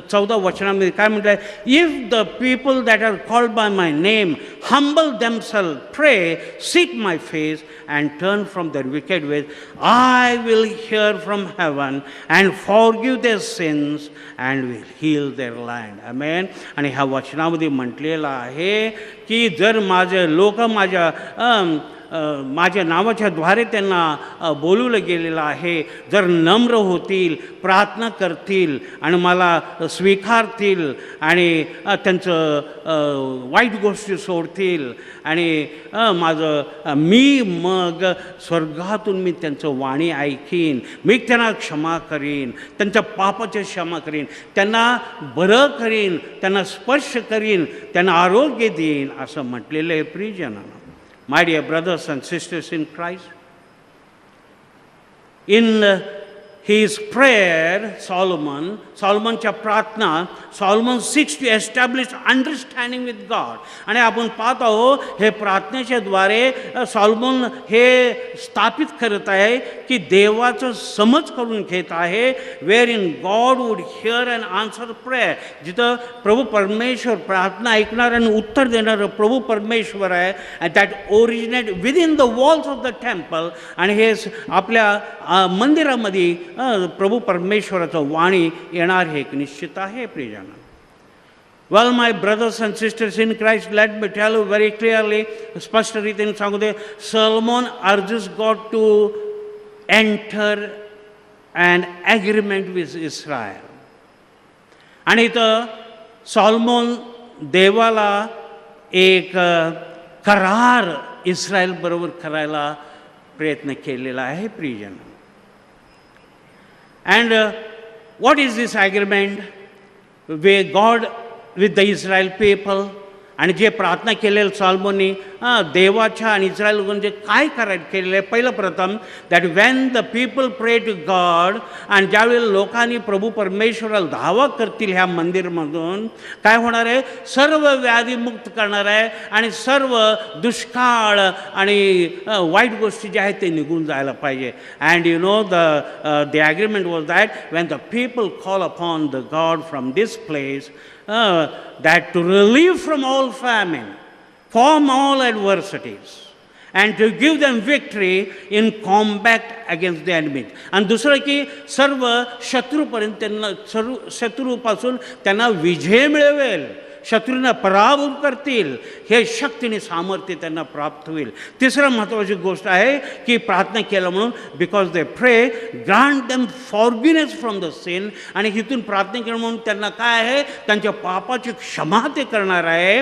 14 वचनामध्ये काय म्हटलंय? If the people that are called by my name humble themselves, pray, seek my face, and turn from their wicked ways, I will hear from heaven and forgive their sins and will heal their land. Amen. आणि ह्या वचनामध्ये म्हटलेलं आहे की जर माझे लोक माझ्या नावाच्या द्वारे त्यांना बोलवलं गेलेलं आहे, जर नम्र होतील, प्रार्थना करतील आणि मला स्वीकारतील आणि त्यांचं वाईट गोष्टी सोडतील आणि मी मग स्वर्गातून मी त्यांचं वाणी ऐकीन, मी त्यांना क्षमा करीन, त्यांच्या पापाची क्षमा करीन, त्यांना बरं करीन, त्यांना स्पर्श करीन, त्यांना आरोग्य देईन असं म्हटलेलं आहे प्रियजनांनो. My dear brothers and sisters in Christ, in his prayer, Solomonच्या प्रार्थना, Solomon seeks to establish understanding with God. आणि आपण पाहत आहोत हे प्रार्थनेच्या द्वारे सॉलोमन हे स्थापित करत आहे की देवाचं समज करून घेत आहे, where in God would hear and answer prayer. जिथं प्रभू परमेश्वर प्रार्थना ऐकणार आणि उत्तर देणारं प्रभू परमेश्वर आहे. And that originate with in the walls of the temple. आणि हे आपल्या मंदिरामध्ये प्रभू परमेश्वराचं वाणी येणार हे एक निश्चित आहे प्रियजन. Well, my brothers and sisters in Christ, let me tell you very clearly, स्पष्ट रीतीने सांगू दे, Solomon urges God to enter an agreement with Israel. आणि इथं सॉलोमन देवाला एक करार इस्रायल बरोबर करायला प्रयत्न केलेला आहे प्रियजन. And what is this agreement where God with the Israel people? आणि जे प्रार्थना केलेलं सॉलोमनने देवाच्या आणि इस्रायल लोकांचे काय करायला केलेलं आहे? पहिलं प्रथम that when the people pray to God, आणि ज्यावेळेला लोकांनी प्रभू परमेश्वराला धावा करतील ह्या मंदिरमधून, काय होणार आहे? सर्व व्याधीमुक्त करणार आहे आणि सर्व दुष्काळ आणि वाईट गोष्टी ज्या आहेत ते निघून जायला पाहिजे. And you know the agreement was that when the people call upon the God from this place, that to relieve from all famine, from all adversities, and to give them victory in combat against the enemy. आणि दुसरं की सर्व शत्रूपर्यंत त्यांना शत्रूपासून त्यांना विजय मिळवेल, शत्रूंना पराभूत करतील, हे शक्तीने सामर्थ्य त्यांना प्राप्त होईल. तिसरं महत्त्वाची गोष्ट आहे की प्रार्थना केलं म्हणून, because they pray grant them forgiveness from the sin. आणि इथून प्रार्थना केलं म्हणून त्यांना काय आहे? त्यांच्या पापाची क्षमा ते करणार आहे.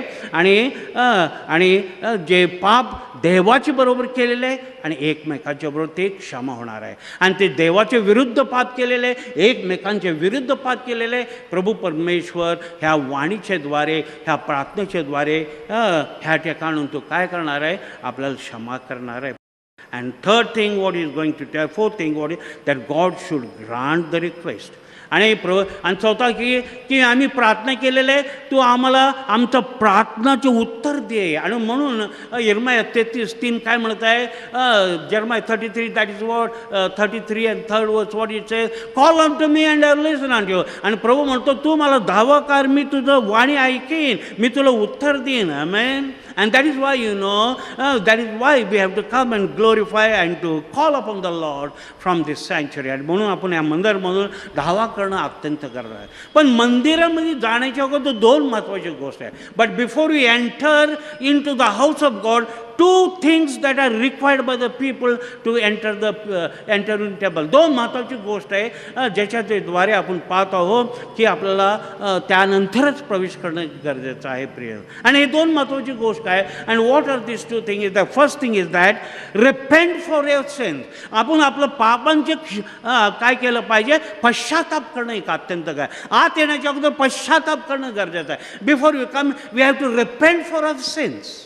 आणि जे पाप देवाच्या बरोबर केलेले आहे आणि एकमेकांच्या बरोबर ते क्षमा होणार आहे. आणि ते देवाच्या विरुद्ध पाप केलेले, एकमेकांच्या विरुद्ध पाप केलेले, प्रभू परमेश्वर ह्या वाणीच्या द्वारे, ह्या प्रार्थनेच्या द्वारे ह्या ठिकाणून तो काय करणार आहे? आपल्याला क्षमा करणार आहे. And third thing what is going to tell, fourth thing what is that God should grant the request. आणि चौथा की आम्ही प्रार्थना केलेलं आहे, तू आम्हाला आमचं प्रार्थनाचे उत्तर दे. आणि म्हणून यिर्मया 33:3 काय म्हणत आहे? Jeremiah 33, that is what 33 and 3rd verse, what it says, call on to me and I will listen unto you. आणि प्रभू म्हणतो, तू मला धावा कर, मी तुझं वाणी ऐकीन, मी तुला उत्तर देईन. आमेन. And that is why, you know, that is why we have to come and glorify and to call upon the Lord from this sanctuary. आणि म्हणून आपण या मंदिरामधून धावा करणं अत्यंत गरज आहे. पण मंदिरामध्ये जाण्याच्या अगोदर दोन महत्त्वाची गोष्ट आहे. But before we enter into the house of God, two things that are required by the people to enter in temple. दोन महत्त्वाची गोष्ट आहे ज्याच्याद्वारे आपण पाहत आहोत की आपल्याला त्यानंतरच प्रवेश करणं गरजेचं आहे प्रिय. आणि हे दोन महत्त्वाची गोष्ट आहे. And what are this two thing? Is the first thing is that repent for your sins. आपण आपलं पापांचे काय केलं पाहिजे? पश्चाताप करणं एक अत्यंत काय, आत येण्याच्या अगोदर पश्चाताप करणं गरजेचं आहे. Before we come we have to repent for our sins.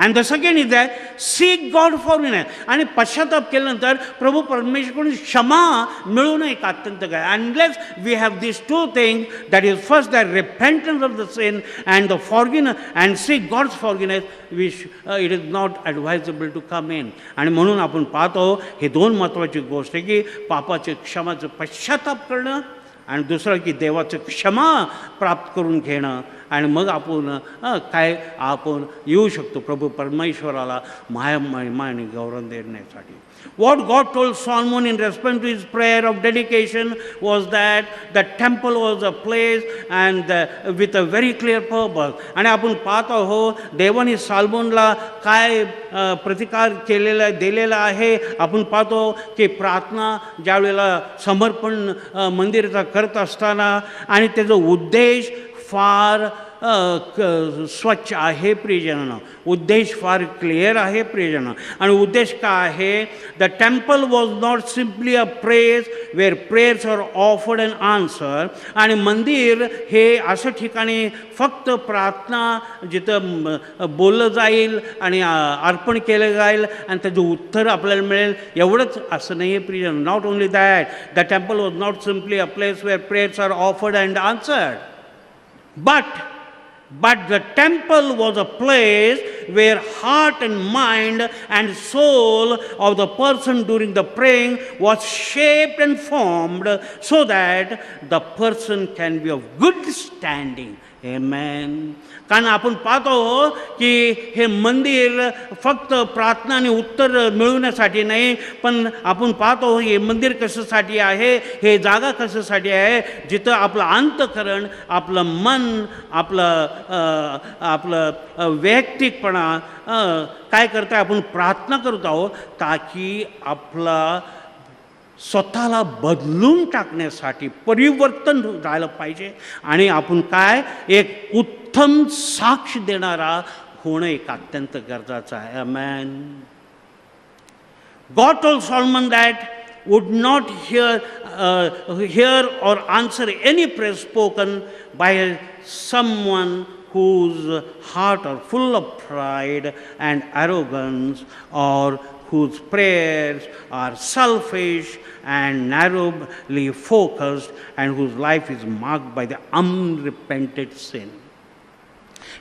And the second is that seek God forgiveness. आणि पश्चाताप केल्यानंतर प्रभू परमेश्वराकडून क्षमा मिळवणं एक अत्यंत काय. Unless we have these two things, that is first the repentance of the sin and the forgiveness and seek God's forgiveness, it is not advisable to come in. आणि म्हणून आपण पाहतो हे दोन महत्त्वाची गोष्ट आहे की पापाचे क्षमाचं पश्चाताप करणं आणि दुसरं की देवाचं क्षमा प्राप्त करून घेणं आणि मग आपण काय आपण येऊ शकतो प्रभू परमेश्वराला महिमा आणि गौरव देण्यासाठी. What God told Solomon in response to his prayer of dedication was that the temple was a place and with a very clear purpose. आणि आपण पाहत आहोत देवाने सॉलोमनला काय प्रतिकार केलेला दिलेला आहे. आपण पाहतो की प्रार्थना ज्यावेळेला समर्पण मंदिराचा करत असताना आणि त्याचा उद्देश फार स्वच्छ आहे प्रियजन. उद्देश फार क्लिअर आहे प्रियजन. आणि उद्देश काय आहे. The temple was not simply a place where prayers are offered and answer. आणि मंदिर हे असं ठिकाणी फक्त प्रार्थना जिथं बोललं जाईल आणि अर्पण केलं जाईल आणि त्याचं उत्तर आपल्याला मिळेल एवढंच असं नाही आहे प्रियजन. Not only that, the temple was not simply a place where prayers are offered and answered. But the temple was a place where heart and mind and soul of the person during the praying was shaped and formed so that the person can be of good standing. Amen. कारण आपण पाहतो की हे मंदिर फक्त प्रार्थना आणि उत्तर मिळवण्यासाठी नाही, पण आपण पाहतो हे मंदिर कशासाठी आहे, हे जागा कशासाठी आहे, जिथं आपलं अंतःकरण, आपलं मन, आपलं वैयक्तिकपणा काय करतं आहे, आपण प्रार्थना करत आहोत ताकी आपला स्वतःला बदलून टाकण्यासाठी परिवर्तन झालं पाहिजे आणि आपण काय एक उत्तम साक्ष देणारा होणं एक अत्यंत गरजेचं आहे. आमेन. God told Solomon that would not hear or answer any prayer spoken by someone whose heart are full of pride and arrogance, or whose prayers are selfish and narrowly focused, and whose life is marked by the unrepented sin.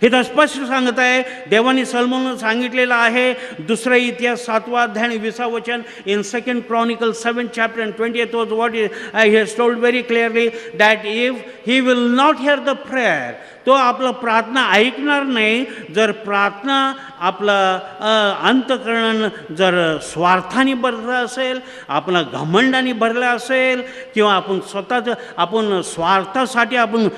हे तर स्पष्ट सांगत आहे. देवाने सॉलोमनला सांगितलेलं आहे. दुसरा इतिहास 7वा अध्याय 20 वचन in 2 Chronicles 7 chapter and 20th was what he has told very clearly that if he will not hear the prayer, तो आपलं प्रार्थना ऐकणार नाही जर प्रार्थना आपलं अंतःकरण जर स्वार्थाने भरलं असेल, आपला घमंडाने भरलं असेल, किंवा आपण स्वार्थासाठी आपण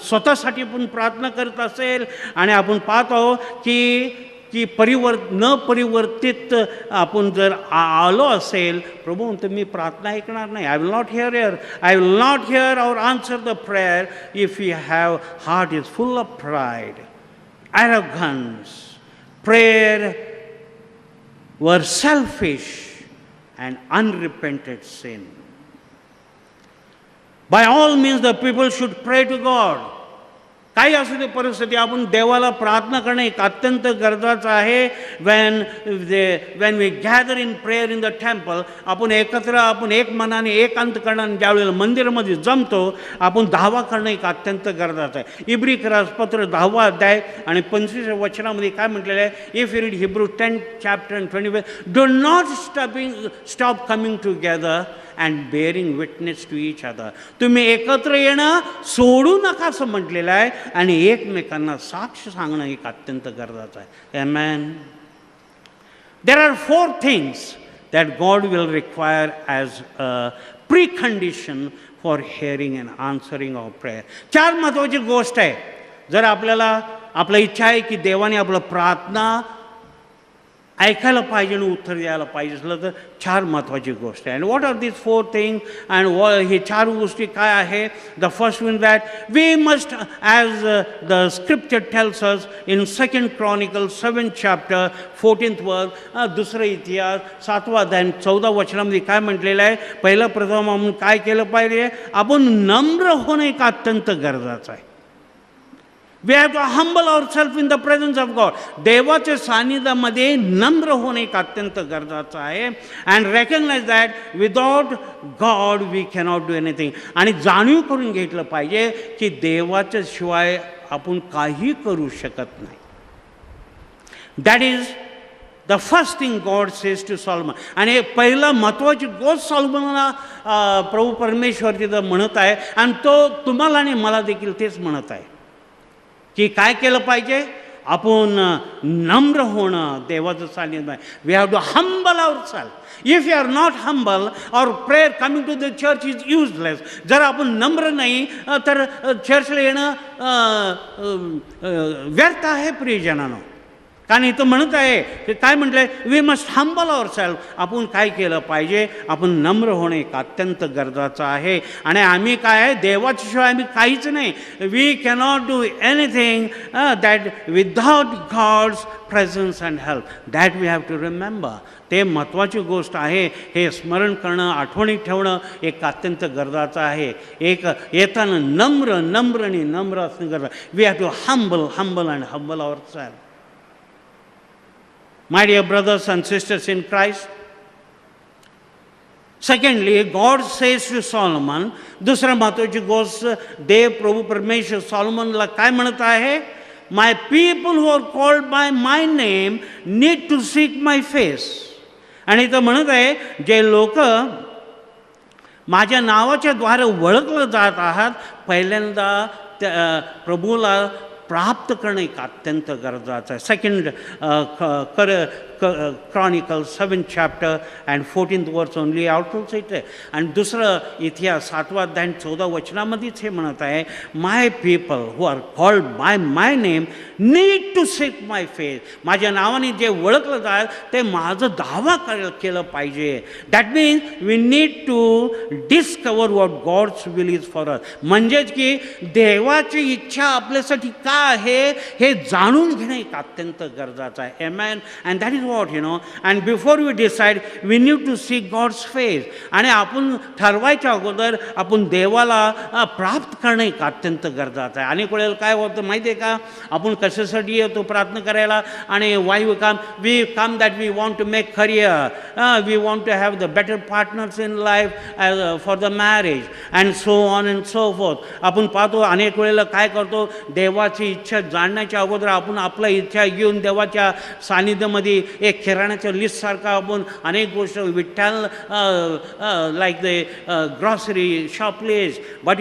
स्वतःसाठी पण प्रार्थना करत असेल आणि आपण पाहतो की परिवर्तित आपण जर आलो असेल, प्रभू म्हणतो मी प्रार्थना ऐकणार नाही. आय विल नॉट हिअर और answer the prayer if you have heart is full of pride, arrogance, prayer were selfish and unrepented sin. By all means the people should pray to God. काही असू दे परिस्थिती, आपण देवाला प्रार्थना करणं एक अत्यंत गरजेचं आहे. when we gather in prayer in the temple, आपण एक मनाने एक अंतःकरणाने ज्यावेळेला मंदिरामध्ये जमतो, आपण धावा करणं एक अत्यंत गरजेचं आहे. इब्री पत्र 10वा अध्याय आणि 25व्या वचनामध्ये काय म्हटलेलं आहे. If you read Hebrews 10 chapter and 25, do not stop coming together and bearing witness to each other. तुम्ही एकत्र येणं सोडू नका असं म्हटलेलं आहे आणि एकमेकांना साक्ष सांगणं एक अत्यंत गरजेचं आहे. Amen. There are 4 things that God will require as a precondition for hearing and answering our prayer. 4 महत्त्वाची गोष्ट आहे. जर आपला इच्छा आहे की देवाने आपलं प्रार्थना ऐकायला पाहिजे आणि उत्तर द्यायला पाहिजे असलं तर 4 महत्त्वाची गोष्ट आहे. And what are these 4 thing and हे 4 गोष्टी काय आहे. The first one that we must as the scripture tells us in 2 Chronicles 7 chapter 14th verse, दुसरा इतिहास 7वा अध्याय 14 वचनामध्ये काय म्हटलेलं आहे. पहिलं प्रथम आपण काय केलं पाहिजे, आपण नम्र होणं एक अत्यंत गरजेचं आहे. We have to humble ourselves in the presence of God. देवाच्या सानिध्यामध्ये नम्र होणे एक अत्यंत गरजेचं आहे. And recognize that without God we cannot do anything. आणि जाणीव करून घेतलं पाहिजे की देवाच्या शिवाय आपण काही करू शकत नाही. That is the first thing God says to Solomon. आणि पहिला महत्त्वाची गोष्ट सॉलोमनला प्रभू परमेश्वर तिथं म्हणत आहे आणि तो तुम्हाला आणि मला देखील तेच म्हणत आहे की काय केलं पाहिजे. आपण नम्र होणं देवाचं सानिध्य आहे. We have to humble ourselves. If you are not humble और prayer coming to the church is useless. जर आपण नम्र नाही तर चर्चला येणं व्यर्थ आहे प्रियजनानं. कारण इथं म्हणत आहे की काय म्हटलंय, वी मस्ट हंबल आवरसेल्फ. आपण काय केलं पाहिजे, आपण नम्र होणे एक अत्यंत गरजेचं आहे. आणि आम्ही काय आहे, देवाच्याशिवाय आम्ही काहीच नाही. We cannot do anything that without God's presence and help. That we have to remember. ते महत्त्वाची गोष्ट आहे. हे स्मरण करणं, आठवणीत ठेवणं एक अत्यंत गरजेचं आहे. एक येताना नम्र आणि नम्र असणं गरजेचं. We have to humble and humble ourselves. My dear brothers and sisters in Christ, secondly, God says to Solomon, दुसरा महत्त्वाची गोष्ट देव प्रभू परमेश्वर सॉलोमनला काय म्हणत आहे, My people who are called by my name need to seek my face. आणि इथं म्हणत आहे, जे लोक माझ्या नावाच्या द्वारे ओळखलं जात आहात, पहिल्यांदा त्या प्रभूला प्राप्त करणं एक अत्यंत गरजेचं आहे. Second Chronicles 7th chapter and 14th verse only outputs it. आणि दुसरं इतिहास 7वा अध्याय 14 वचनामध्येच हे म्हणत आहे, my people who are called by my name need to seek my face. माझ्या नावाने जे ओळखलं जाईल ते माझं दावा केलं पाहिजे. That means we need to discover what God's will is for us. म्हणजेच की देवाची इच्छा आपल्यासाठी काय आहे हे जाणून घेणं एक अत्यंत गरजेचं आहे. Amen. And that is what, and before we decide, we need to seek God's face. आणि आपण ठरवायच्या अगोदर आपण देवाला प्राप्त करणं एक अत्यंत गरजेचं आहे. अनेक वेळेला काय होतं माहिती आहे का, आपण कशासाठी येतो प्रार्थना करायला, आणि why we come that we want to make career, we want to have the better partners in life for the marriage and so on and so forth. आपण पाहतो अनेक वेळेला काय करतो, देवाची इच्छा जाणण्याच्या अगोदर आपण आपल्या इच्छा घेऊन देवाच्या सानिध्यामध्ये एक किराण्याच्या लिस्टसारखा आपण अनेक गोष्ट Vitthal like the grocery shop list. But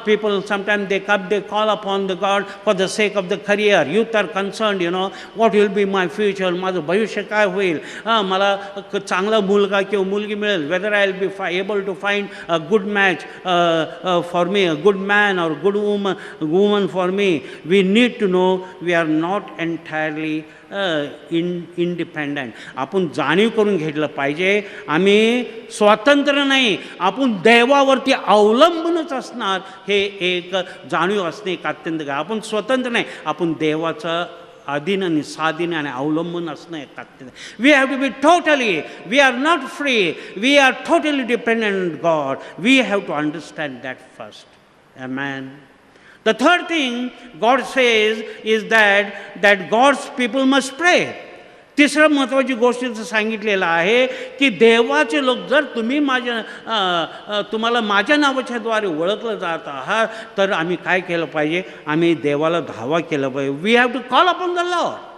people sometimes they call upon the God for the sake of the career. Youth are concerned, what will be my future, माझं भविष्य काय होईल, मला चांगला मुलगा किंवा मुलगी मिळेल, whether I will be able to find a good match for me, a good man or good woman for me. We need to know we are not entirely independent. आपण जाणीव करून घेतलं पाहिजे आम्ही स्वतंत्र नाही, आपण देवावरती अवलंबूनच असणार. हे एक जाणीव असणे एक अत्यंत. आपण स्वतंत्र नाही, आपण देवाचं अधीन आणि स्वाधीन आणि अवलंबून असणं एक अत्यंत. We have to be totally, we are not free, we are totally dependent on God. We have to understand that first. Amen. The third thing God says is that God's people must pray. तिसरं महत्त्वाची गोष्ट सांगितलेलं आहे की देवाचे लोक, जर तुम्ही तुम्हाला माझ्या नावाच्या द्वारे ओळखलं जात आहात, तर आम्ही काय केलं पाहिजे, आम्ही देवाला धावा केला पाहिजे. We have to call upon the Lord.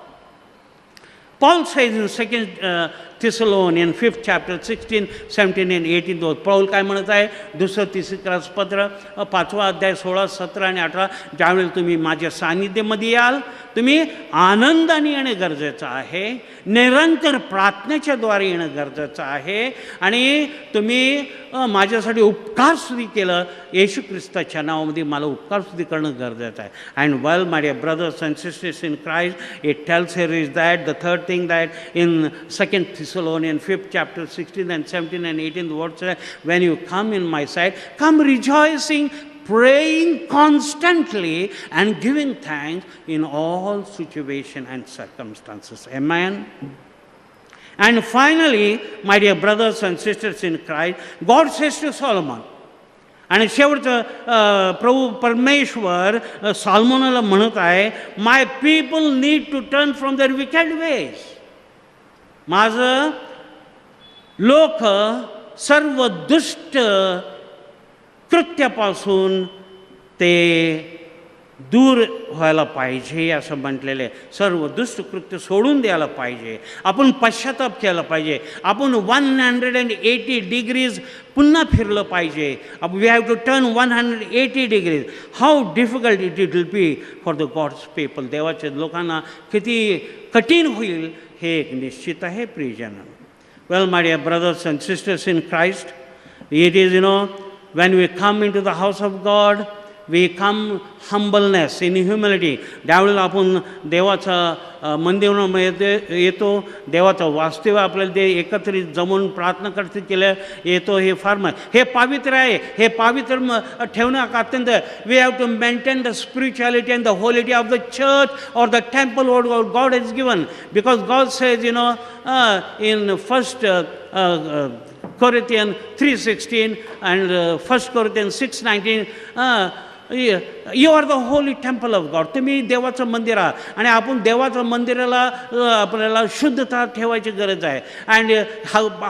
Paul says in 2 Thessalonians 5th chapter 16, 17 and 18. पाऊल काय म्हणत आहे, दुसरं तिसरं पत्र 5वा अध्याय 16, 17 आणि 18. ज्यावेळेला तुम्ही माझ्या सानिध्यामध्ये याल, तुम्ही आनंदाने येणं गरजेचं आहे, निरंतर प्रार्थनेच्या द्वारे येणं गरजेचं आहे, आणि तुम्ही माझ्यासाठी उपकारस्तुती केलं, येशू ख्रिस्ताच्या नावामध्ये मला उपकारस्तुती करणं गरजेचं आहे. And well my dear brothers and sisters in Christ, it tells here is that the third thing that in 2 Thessalonians 5th chapter 16 and 17 and 18 words, when you come in my sight, come rejoicing, praying constantly and giving thanks in all situations and circumstances. Amen. And finally, my dear brothers and sisters in Christ, God says to Solomon, आणि शेवटचं प्रभू परमेश्वर सॉलोमोनाला म्हणत आहे, my people need to turn from their wicked ways. माझं लोक सर्व दुष्ट कृत्यापासून ते दूर व्हायला पाहिजे असं म्हटलेलं आहे. सर्व दुष्ट कृत्य सोडून द्यायला पाहिजे. आपण पश्चाताप केला पाहिजे. आपण 180 डिग्रीज पुन्हा फिरलं पाहिजे. We have to turn 180 degrees. How difficult it will be for the God's people. देवाच्या लोकांना किती कठीण होईल हे एक निश्चित आहे प्रियजन. Well my dear brothers and sisters in Christ, it is when we come into the house of God, we come humbleness, in humility. त्यावेळेला आपण देवाचा मंदिरामध्ये येतो, देवाचं वास्तव आपल्याला ते एकत्रित जमून प्रार्थना करते केलं येतो. हे फार हे पवित्र आहे. हे पवित्र ठेवणं अत्यंत. We have to maintain the spirituality and the होलिटी of the church or the temple what God has given, because God says, in first Corinthians 3:16 and 1 Corinthians 6:19, you are the holy temple of God. तुम्ही देवाचं मंदिर आहात आणि आपण देवाचं मंदिराला आपल्याला शुद्धता ठेवायची गरज आहे. And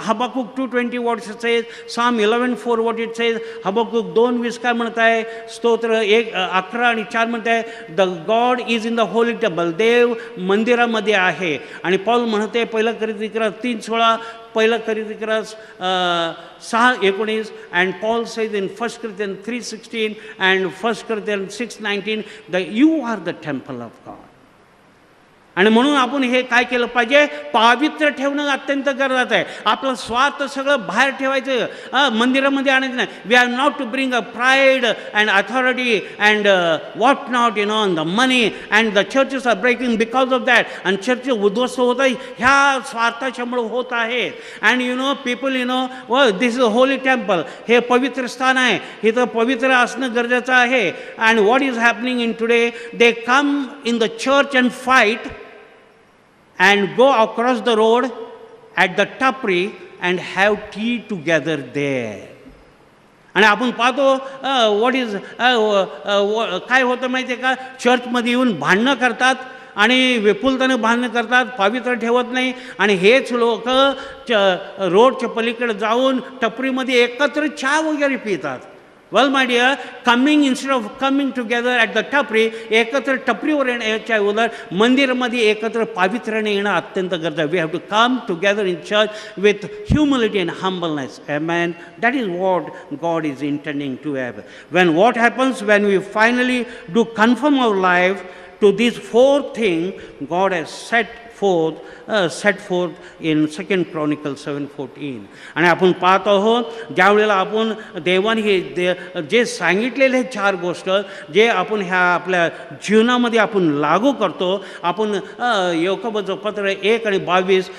Habakkuk 2:20 what it says, Psalm 11:4 what it says, Habakkuk 2:20 काय म्हणत आहे, स्तोत्र 11 आणि 4 म्हणत आहे, the God is in the holy temple. देव मंदिरामध्ये आहे. आणि पौल म्हणते 1 कोरिन्थियर 3:16, 1 कोरिन्थियर 6:19, and Paul says in 1 Corinthians 3:16 and 1 Corinthians 6:19 that you are the temple of God. आणि म्हणून आपण हे काय केलं पाहिजे, पवित्र ठेवणं अत्यंत गरजेचं आहे. आपलं स्वार्थ सगळं बाहेर ठेवायचं, मंदिरामध्ये आणायचं नाही. We have not to bring a pride and authority and what not the money and the churches are breaking because of that. आणि चर्च उद्ध्वस्त होत आहे ह्या स्वार्थाच्यामुळे होत आहे. And people this is a holy temple. हे पवित्र स्थान आहे, हे तर पवित्र असणं गरजेचं आहे. And what is happening in today, they come in the church and fight and go across the road at the tapri and have tea together there. आणि आपण पाहतो व्हॉट इज काय होतं माहिती आहे का, चर्चमध्ये येऊन भांडणं करतात आणि विपुलतेने भांडणं करतात, पवित्र ठेवत नाही. आणि हेच लोक रोडच्या पलीकडे जाऊन टपरीमध्ये एकत्र चहा वगैरे पितात. Well my dear, instead of coming together at the tapri, एकत्र टपरीवर येण्याच्या उलट मंदिरामध्ये एकत्र पवित्राने येणं अत्यंत गरजेचं आहे. We have to come together in church with humility and humbleness. Amen. That is what God is intending to have. What happens when we finally do conform our life to these 4 things God has set forth in 2 Chronicles 7:14. आणि आपण पाहत आहोत ज्यावेळेला आपण देवाने हे जे सांगितलेले 4 गोष्ट जे आपण ह्या आपल्या जीवनामध्ये आपण लागू करतो. आपण याकोबाचं पत्र 1 आणि 22,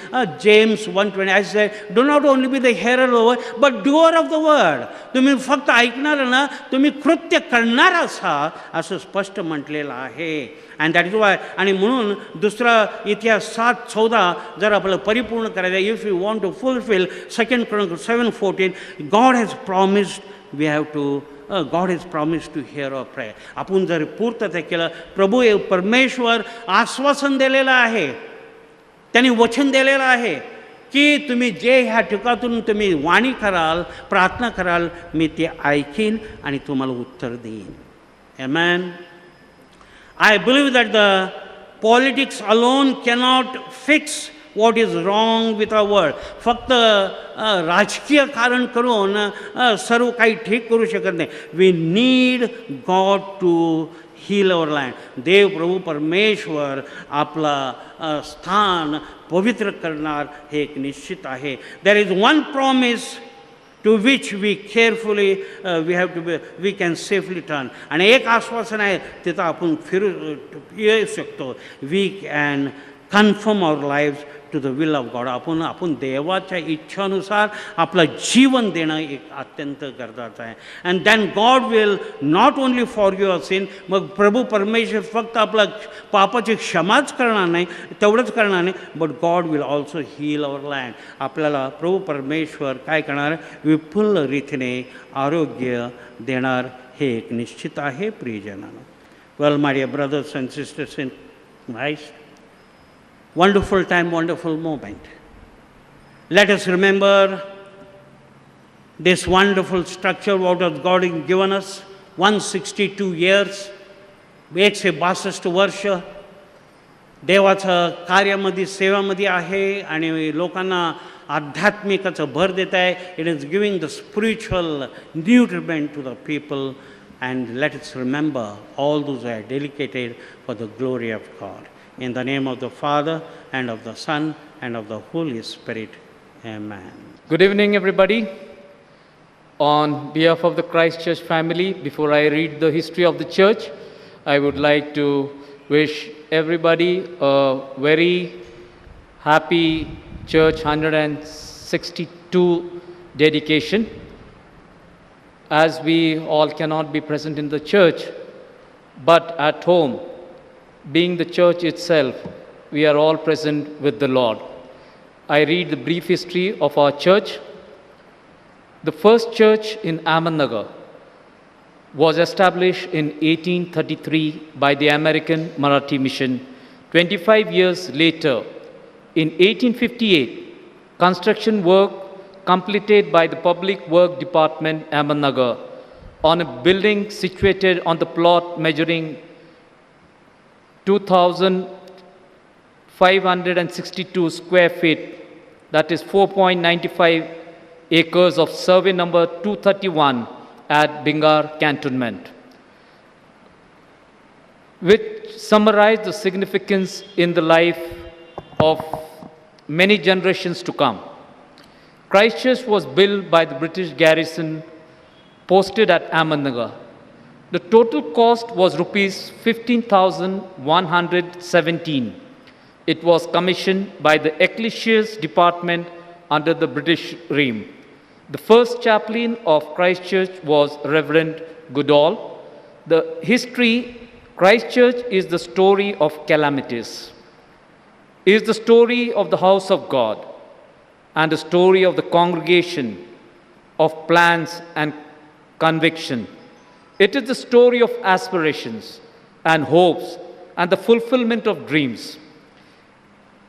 जेम्स 1:20 असे, do not only be the hearer of word but doer of the word. तुम्ही फक्त ऐकणार ना, तुम्ही कृत्य करणार आहात असं स्पष्ट म्हटलेलं आहे. अँड दॅट इज वाय. आणि म्हणून दुसरा इतिहास 7:14 जर आपल्याला परिपूर्ण करायचं आहे, if you want to fulfil 2 Chronicles 7:14, God has promised, we have to God has promised to hear our prayer. आपण जर पूर्तता केलं, प्रभू परमेश्वर आश्वासन दिलेलं आहे, त्यांनी वचन दिलेलं आहे की तुम्ही जे ह्या ठिकाणातून तुम्ही वाणी कराल, प्रार्थना कराल, मी ते ऐकीन आणि तुम्हाला उत्तर देईन. Amen. I believe that the politics alone cannot fix what is wrong with our world. फक्त राजकीय कारण करून सर्व काही ठीक करू शकत नाही. We need God to heal our land. देव प्रभू परमेश्वर आपला स्थान पवित्र करणार हे एक निश्चित आहे. There is one promise to which we carefully we can safely turn. आणि एक आश्वासन आहे तिथं आपण फिरू येऊ शकतो. We can conform our lives to the will of God. आपण देवाच्या इच्छानुसार आपलं जीवन देणं एक अत्यंत गरजेचं आहे. And then God will not only forgive our sin. मग प्रभू परमेश्वर फक्त आपला पापाची क्षमाच करणार नाही, तेवढंच करणार नाही, but God will also heal our land. आपल्याला प्रभू परमेश्वर काय करणार, विपुल रीतीने आरोग्य देणार, हे एक निश्चित आहे प्रियजनांनो. Well my dear brothers and sisters in Christ, wonderful time, wonderful moment. Let us remember this wonderful structure what has God given us. 162 years, 162 वर्ष देवाचं कार्यामध्ये सेवामध्ये आहे आणि लोकांना आध्यात्मिकाचं भर देत आहे. It is giving the spiritual nutriment to the people. And let us remember all those who are dedicated for the glory of God. In the name of the Father, and of the Son, and of the Holy Spirit. Amen. Good evening, everybody. On behalf of the Christ Church family, before I read the history of the church, I would like to wish everybody a very happy Church 162 dedication. As we all cannot be present in the church, but at home, being the church itself, we are all present with the Lord. I read the brief history of our church. The first church in Ahmednagar was established in 1833 by the American Marathi Mission. 25 years later, in 1858, construction work completed by the Public Work Department, Ahmednagar, on a building situated on the plot measuring 2,562 square feet, that is 4.95 acres of survey number 231 at Bingar Cantonment, which summarized the significance in the life of many generations to come. Christ Church was built by the British garrison posted at Ahmednagar. The total cost was rupees 15,117. It was commissioned by the Ecclesias Department under the British reign. The first chaplain of Christ Church was Reverend Goodall. The history, Christ Church is the story of calamities, is the story of the house of God, and the story of the congregation, of plans and conviction. It is the story of aspirations and hopes and the fulfillment of dreams.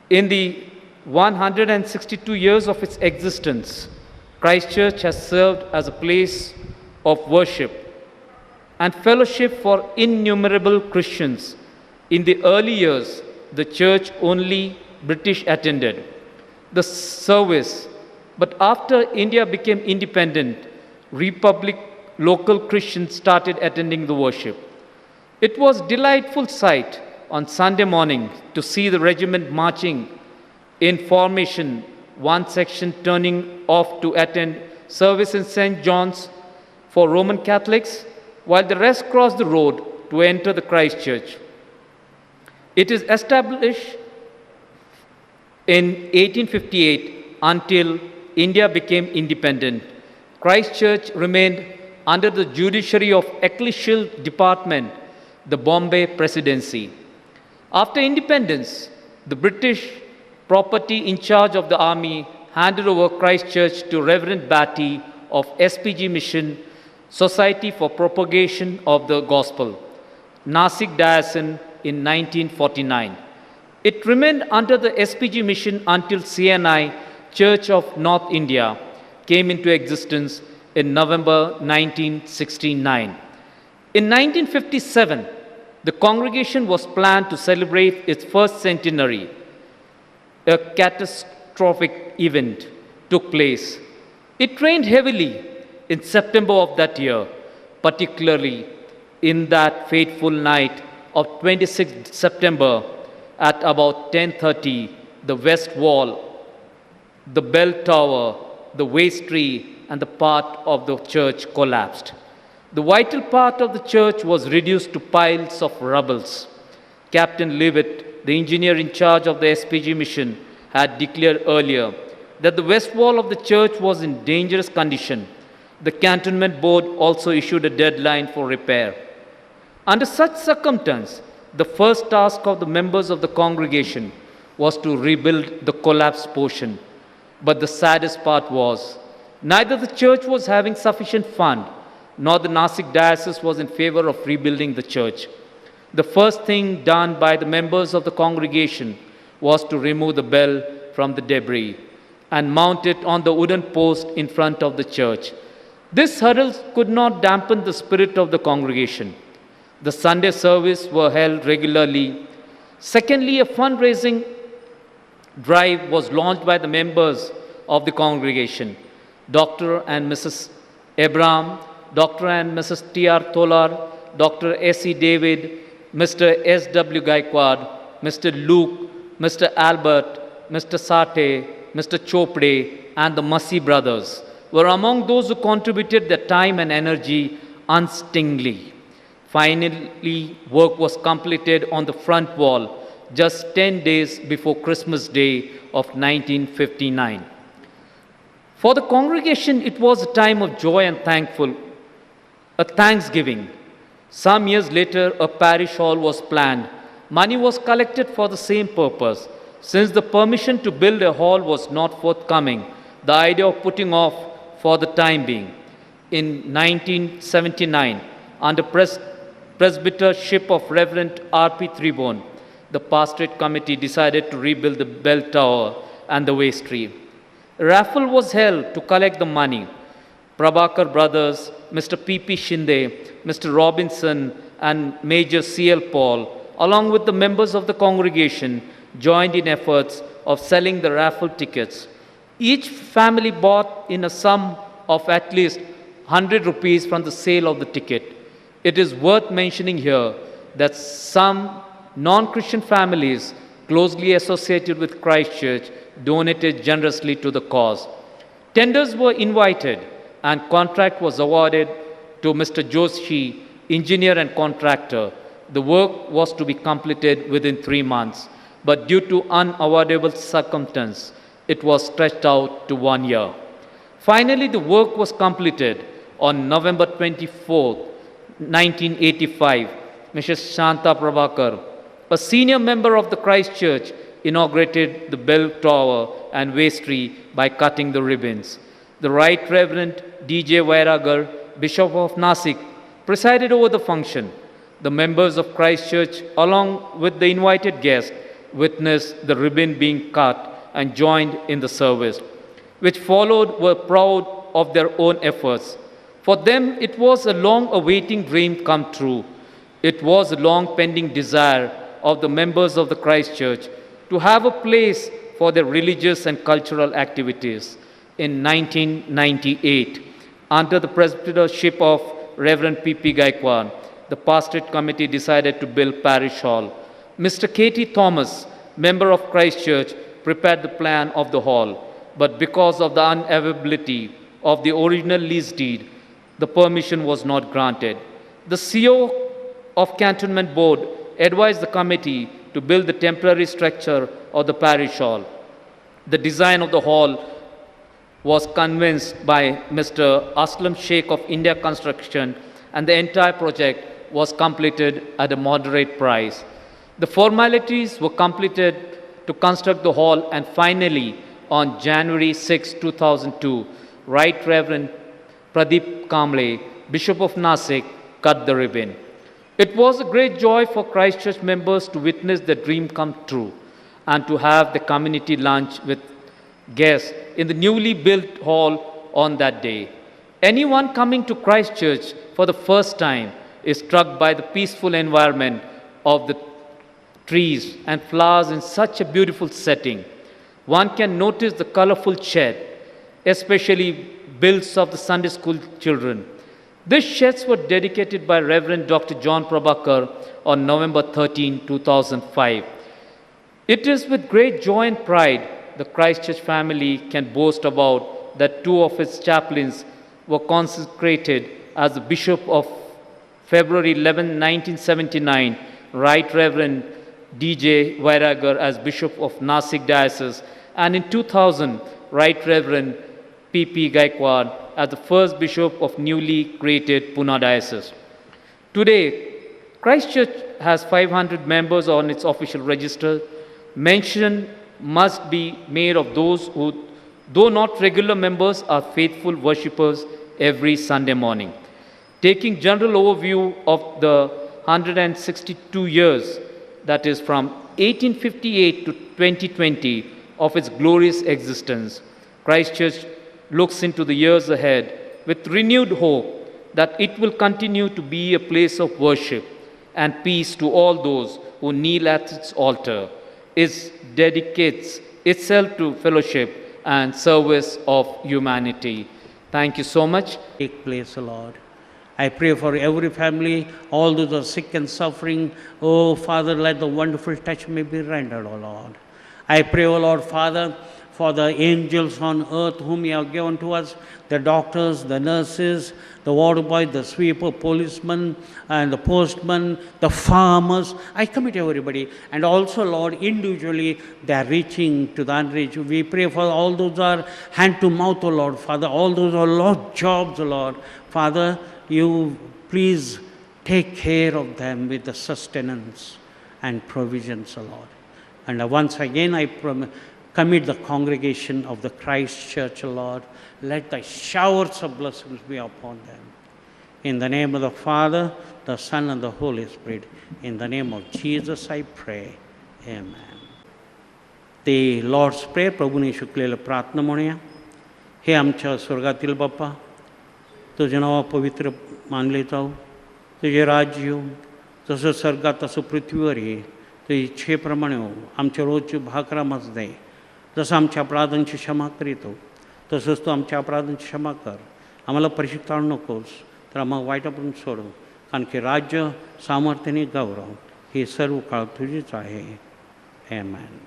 In the 162 years of its existence, Christ Church has served as a place of worship and fellowship for innumerable Christians. In the early years, the church only British attended the service, but after India became independent, Republic local Christians started attending the worship. It was a delightful sight on Sunday morning to see the regiment marching in formation, one section turning off to attend service in St. John's for Roman Catholics, while the rest crossed the road to enter the Christ Church. It is established in 1858 until India became independent. Christ Church remained under the judiciary of Ecclesial Department, the Bombay Presidency. After independence, the British property in charge of the army handed over Christ Church to Reverend Batty of SPG Mission, Society for Propagation of the Gospel, Nasik Diocese in 1949. It remained under the SPG Mission until CNI, Church of North India, came into existence in November 1969. In 1957, the congregation was planned to celebrate its first centenary. A catastrophic event took place. It rained heavily in September of that year, particularly in that fateful night of 26th September at about 10:30, the west wall, the bell tower, the vestry, and the part of the church collapsed. The vital part of the church was reduced to piles of rubble. Captain Leavitt the engineer in charge of the SPG mission, had declared earlier that the west wall of the church was in dangerous condition, the cantonment board also issued a deadline for repair. Under such circumstances, the first task of the members of the congregation was to rebuild the collapsed portion. But the saddest part was, neither the church was having sufficient fund, nor the Nasik diocese was in favor of rebuilding the church. The first thing done by the members of the congregation was to remove the bell from the debris and mount it on the wooden post in front of the church. This hurdle could not dampen the spirit of the congregation. The Sunday service were held regularly. Secondly, a fundraising drive was launched by the members of the congregation, Dr. and Mrs. Abraham, Dr. and Mrs. T.R. Tolar, Dr. S.E. David, Mr. S.W. Gaikwad, Mr. Luke, Mr. Albert, Mr. Sate, Mr. Chopde, and the Masi brothers were among those who contributed their time and energy unstintingly. Finally, work was completed on the front wall just 10 days before Christmas Day of 1959. For the congregation, it was a time of joy and thanksgiving. Some years later, a parish hall was planned. Money was collected for the same purpose. Since the permission to build a hall was not forthcoming, the idea of putting off for the time being. In 1979, under presbytership of Reverend R.P. Tribone, the pastorate committee decided to rebuild the bell tower and the vestry. A raffle was held to collect the money. Prabhakar brothers, Mr. P.P. Shinde, Mr. Robinson, and Major C.L. Paul, along with the members of the congregation, joined in efforts of selling the raffle tickets. Each family bought in a sum of at least 100 rupees from the sale of the ticket. It is worth mentioning here that some non-Christian families closely associated with Christ Church donated generously to the cause. Tenders were invited and contract was awarded to Mr. Joshi, engineer and contractor. The work was to be completed within 3 months, but due to unavoidable circumstances, it was stretched out to 1 year. Finally, the work was completed on November 24, 1985. Mrs. Shanta Prabhakar, a senior member of the Christ Church, inaugurated the bell tower and vestry by cutting the ribbons. The Right Reverend D.J. Vairagar, Bishop of Nasik, presided over the function. The members of Christ Church, along with the invited guests, witnessed the ribbon being cut and joined in the service, which followed were proud of their own efforts. For them, it was a long-awaiting dream come true. It was a long-pending desire of the members of the Christ Church to have a place for their religious and cultural activities. In 1998, under the presbytership of Reverend P.P. Gaikwad, the pastorate committee decided to build parish hall. Mr. K.T. Thomas, member of Christ Church, prepared the plan of the hall, but because of the unavailability of the original lease deed, the permission was not granted. The CEO of Cantonment Board advised the committee to build the temporary structure of the parish hall. The design of the hall was convinced by Mr. Aslam Sheikh of India Construction, and the entire project was completed at a moderate price. The formalities were completed to construct the hall, and finally, on January 6, 2002, Right Reverend Pradeep Kamble, Bishop of Nasik, cut the ribbon. It was a great joy for Christ Church members to witness the dream come true and to have the community lunch with guests in the newly built hall on that day. Anyone coming to Christ Church for the first time is struck by the peaceful environment of the trees and flowers in such a beautiful setting. One can notice the colorful shed, especially bills of the Sunday school children. These sheds were dedicated by Reverend Dr. John Prabhakar on November 13, 2005. It is with great joy and pride the Christ Church family can boast about that 2 of its chaplains were consecrated as the Bishop of February 11, 1979, Right Reverend D.J. Vairagar as Bishop of Nasik Diocese, and in 2000, Right Reverend P.P. Gaikwad as the first Bishop of newly created Pune Diocese. Today, Christ Church has 500 members on its official register. Mention must be made of those who, though not regular members, are faithful worshippers every Sunday morning. Taking general overview of the 162 years, that is from 1858 to 2020, of its glorious existence, Christ Church looks into the years ahead with renewed hope that it will continue to be a place of worship and peace to all those who kneel at its altar. It dedicates itself to fellowship and service of humanity. Thank you so much. Take place, O Lord. I pray for every family, all those who are sick and suffering. Oh, Father, let the wonderful touch may be rendered, O Lord. I pray, O Lord, Father, for the angels on earth whom you have given to us, the doctors, the nurses, the water boys, the sweeper, policemen, and the postmen, the farmers. I commit everybody. And also, Lord, individually, they are reaching to the unreached. We pray for all those who are hand to mouth, O Lord, Father, all those who are lost jobs, O Lord. Father, you please take care of them with the sustenance and provisions, O Lord. And once again, I commit the congregation of the Christ Church, O Lord. Let thy showers of blessings be upon them. In the name of the Father, the Son, and the Holy Spirit. In the name of Jesus, I pray. Amen. The Lord's Prayer, प्रभूने शिकलेलं प्रार्थना म्हणूया. हे आमच्या स्वर्गातील बाप्पा, तुझे नाव पवित्र मानले जाऊ, तुझे राज्य येऊ, जसं स्वर्गात तसं पृथ्वीवर ये, तुझ्या इच्छेप्रमाणे हो. आमच्या रोजची भाकरा मज दे, जसं आमच्या अपराधांची क्षमा करीतो तसंच तू आमच्या अपराधांची क्षमा कर. आम्हाला परीक्षेत आणू नकोस, तर आम्हाला वाईटापासून सोडू, कारण की राज्य, सामर्थ्याने गौरव हे सर्व काळ तुझीच आहे. आमेन.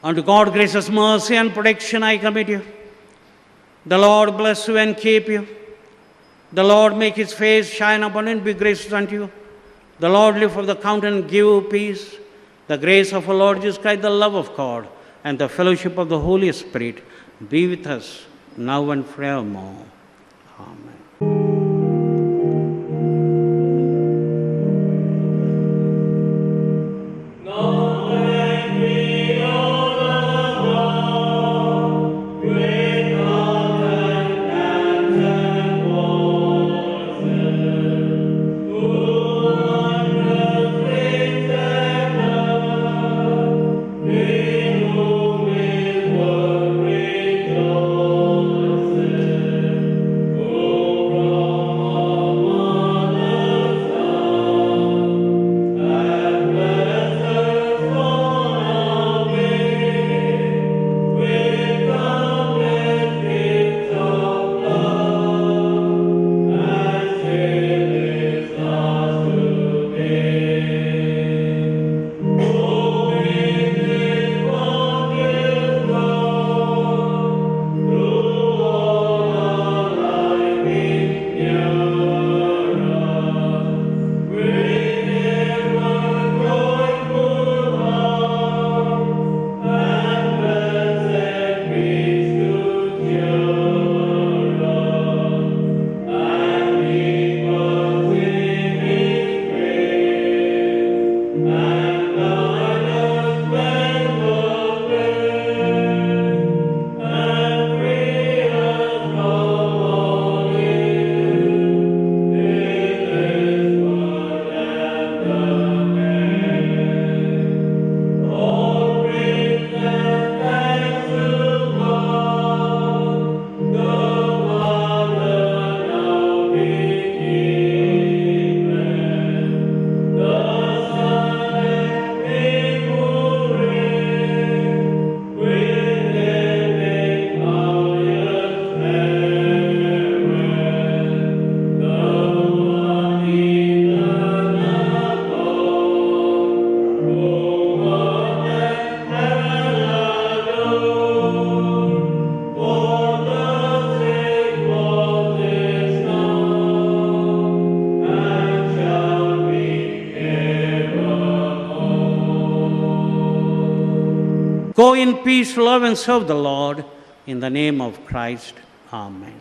Unto God, gracious mercy and protection I commit you. The Lord bless you and keep you. The Lord make his face shine upon you and be gracious unto you. The Lord lift up the countenance and give you peace. The grace of our Lord Jesus Christ, the love of God, and the fellowship of the Holy Spirit be with us now and forevermore. Amen. Oh Go in peace, love and serve the Lord. In the name of Christ. Amen.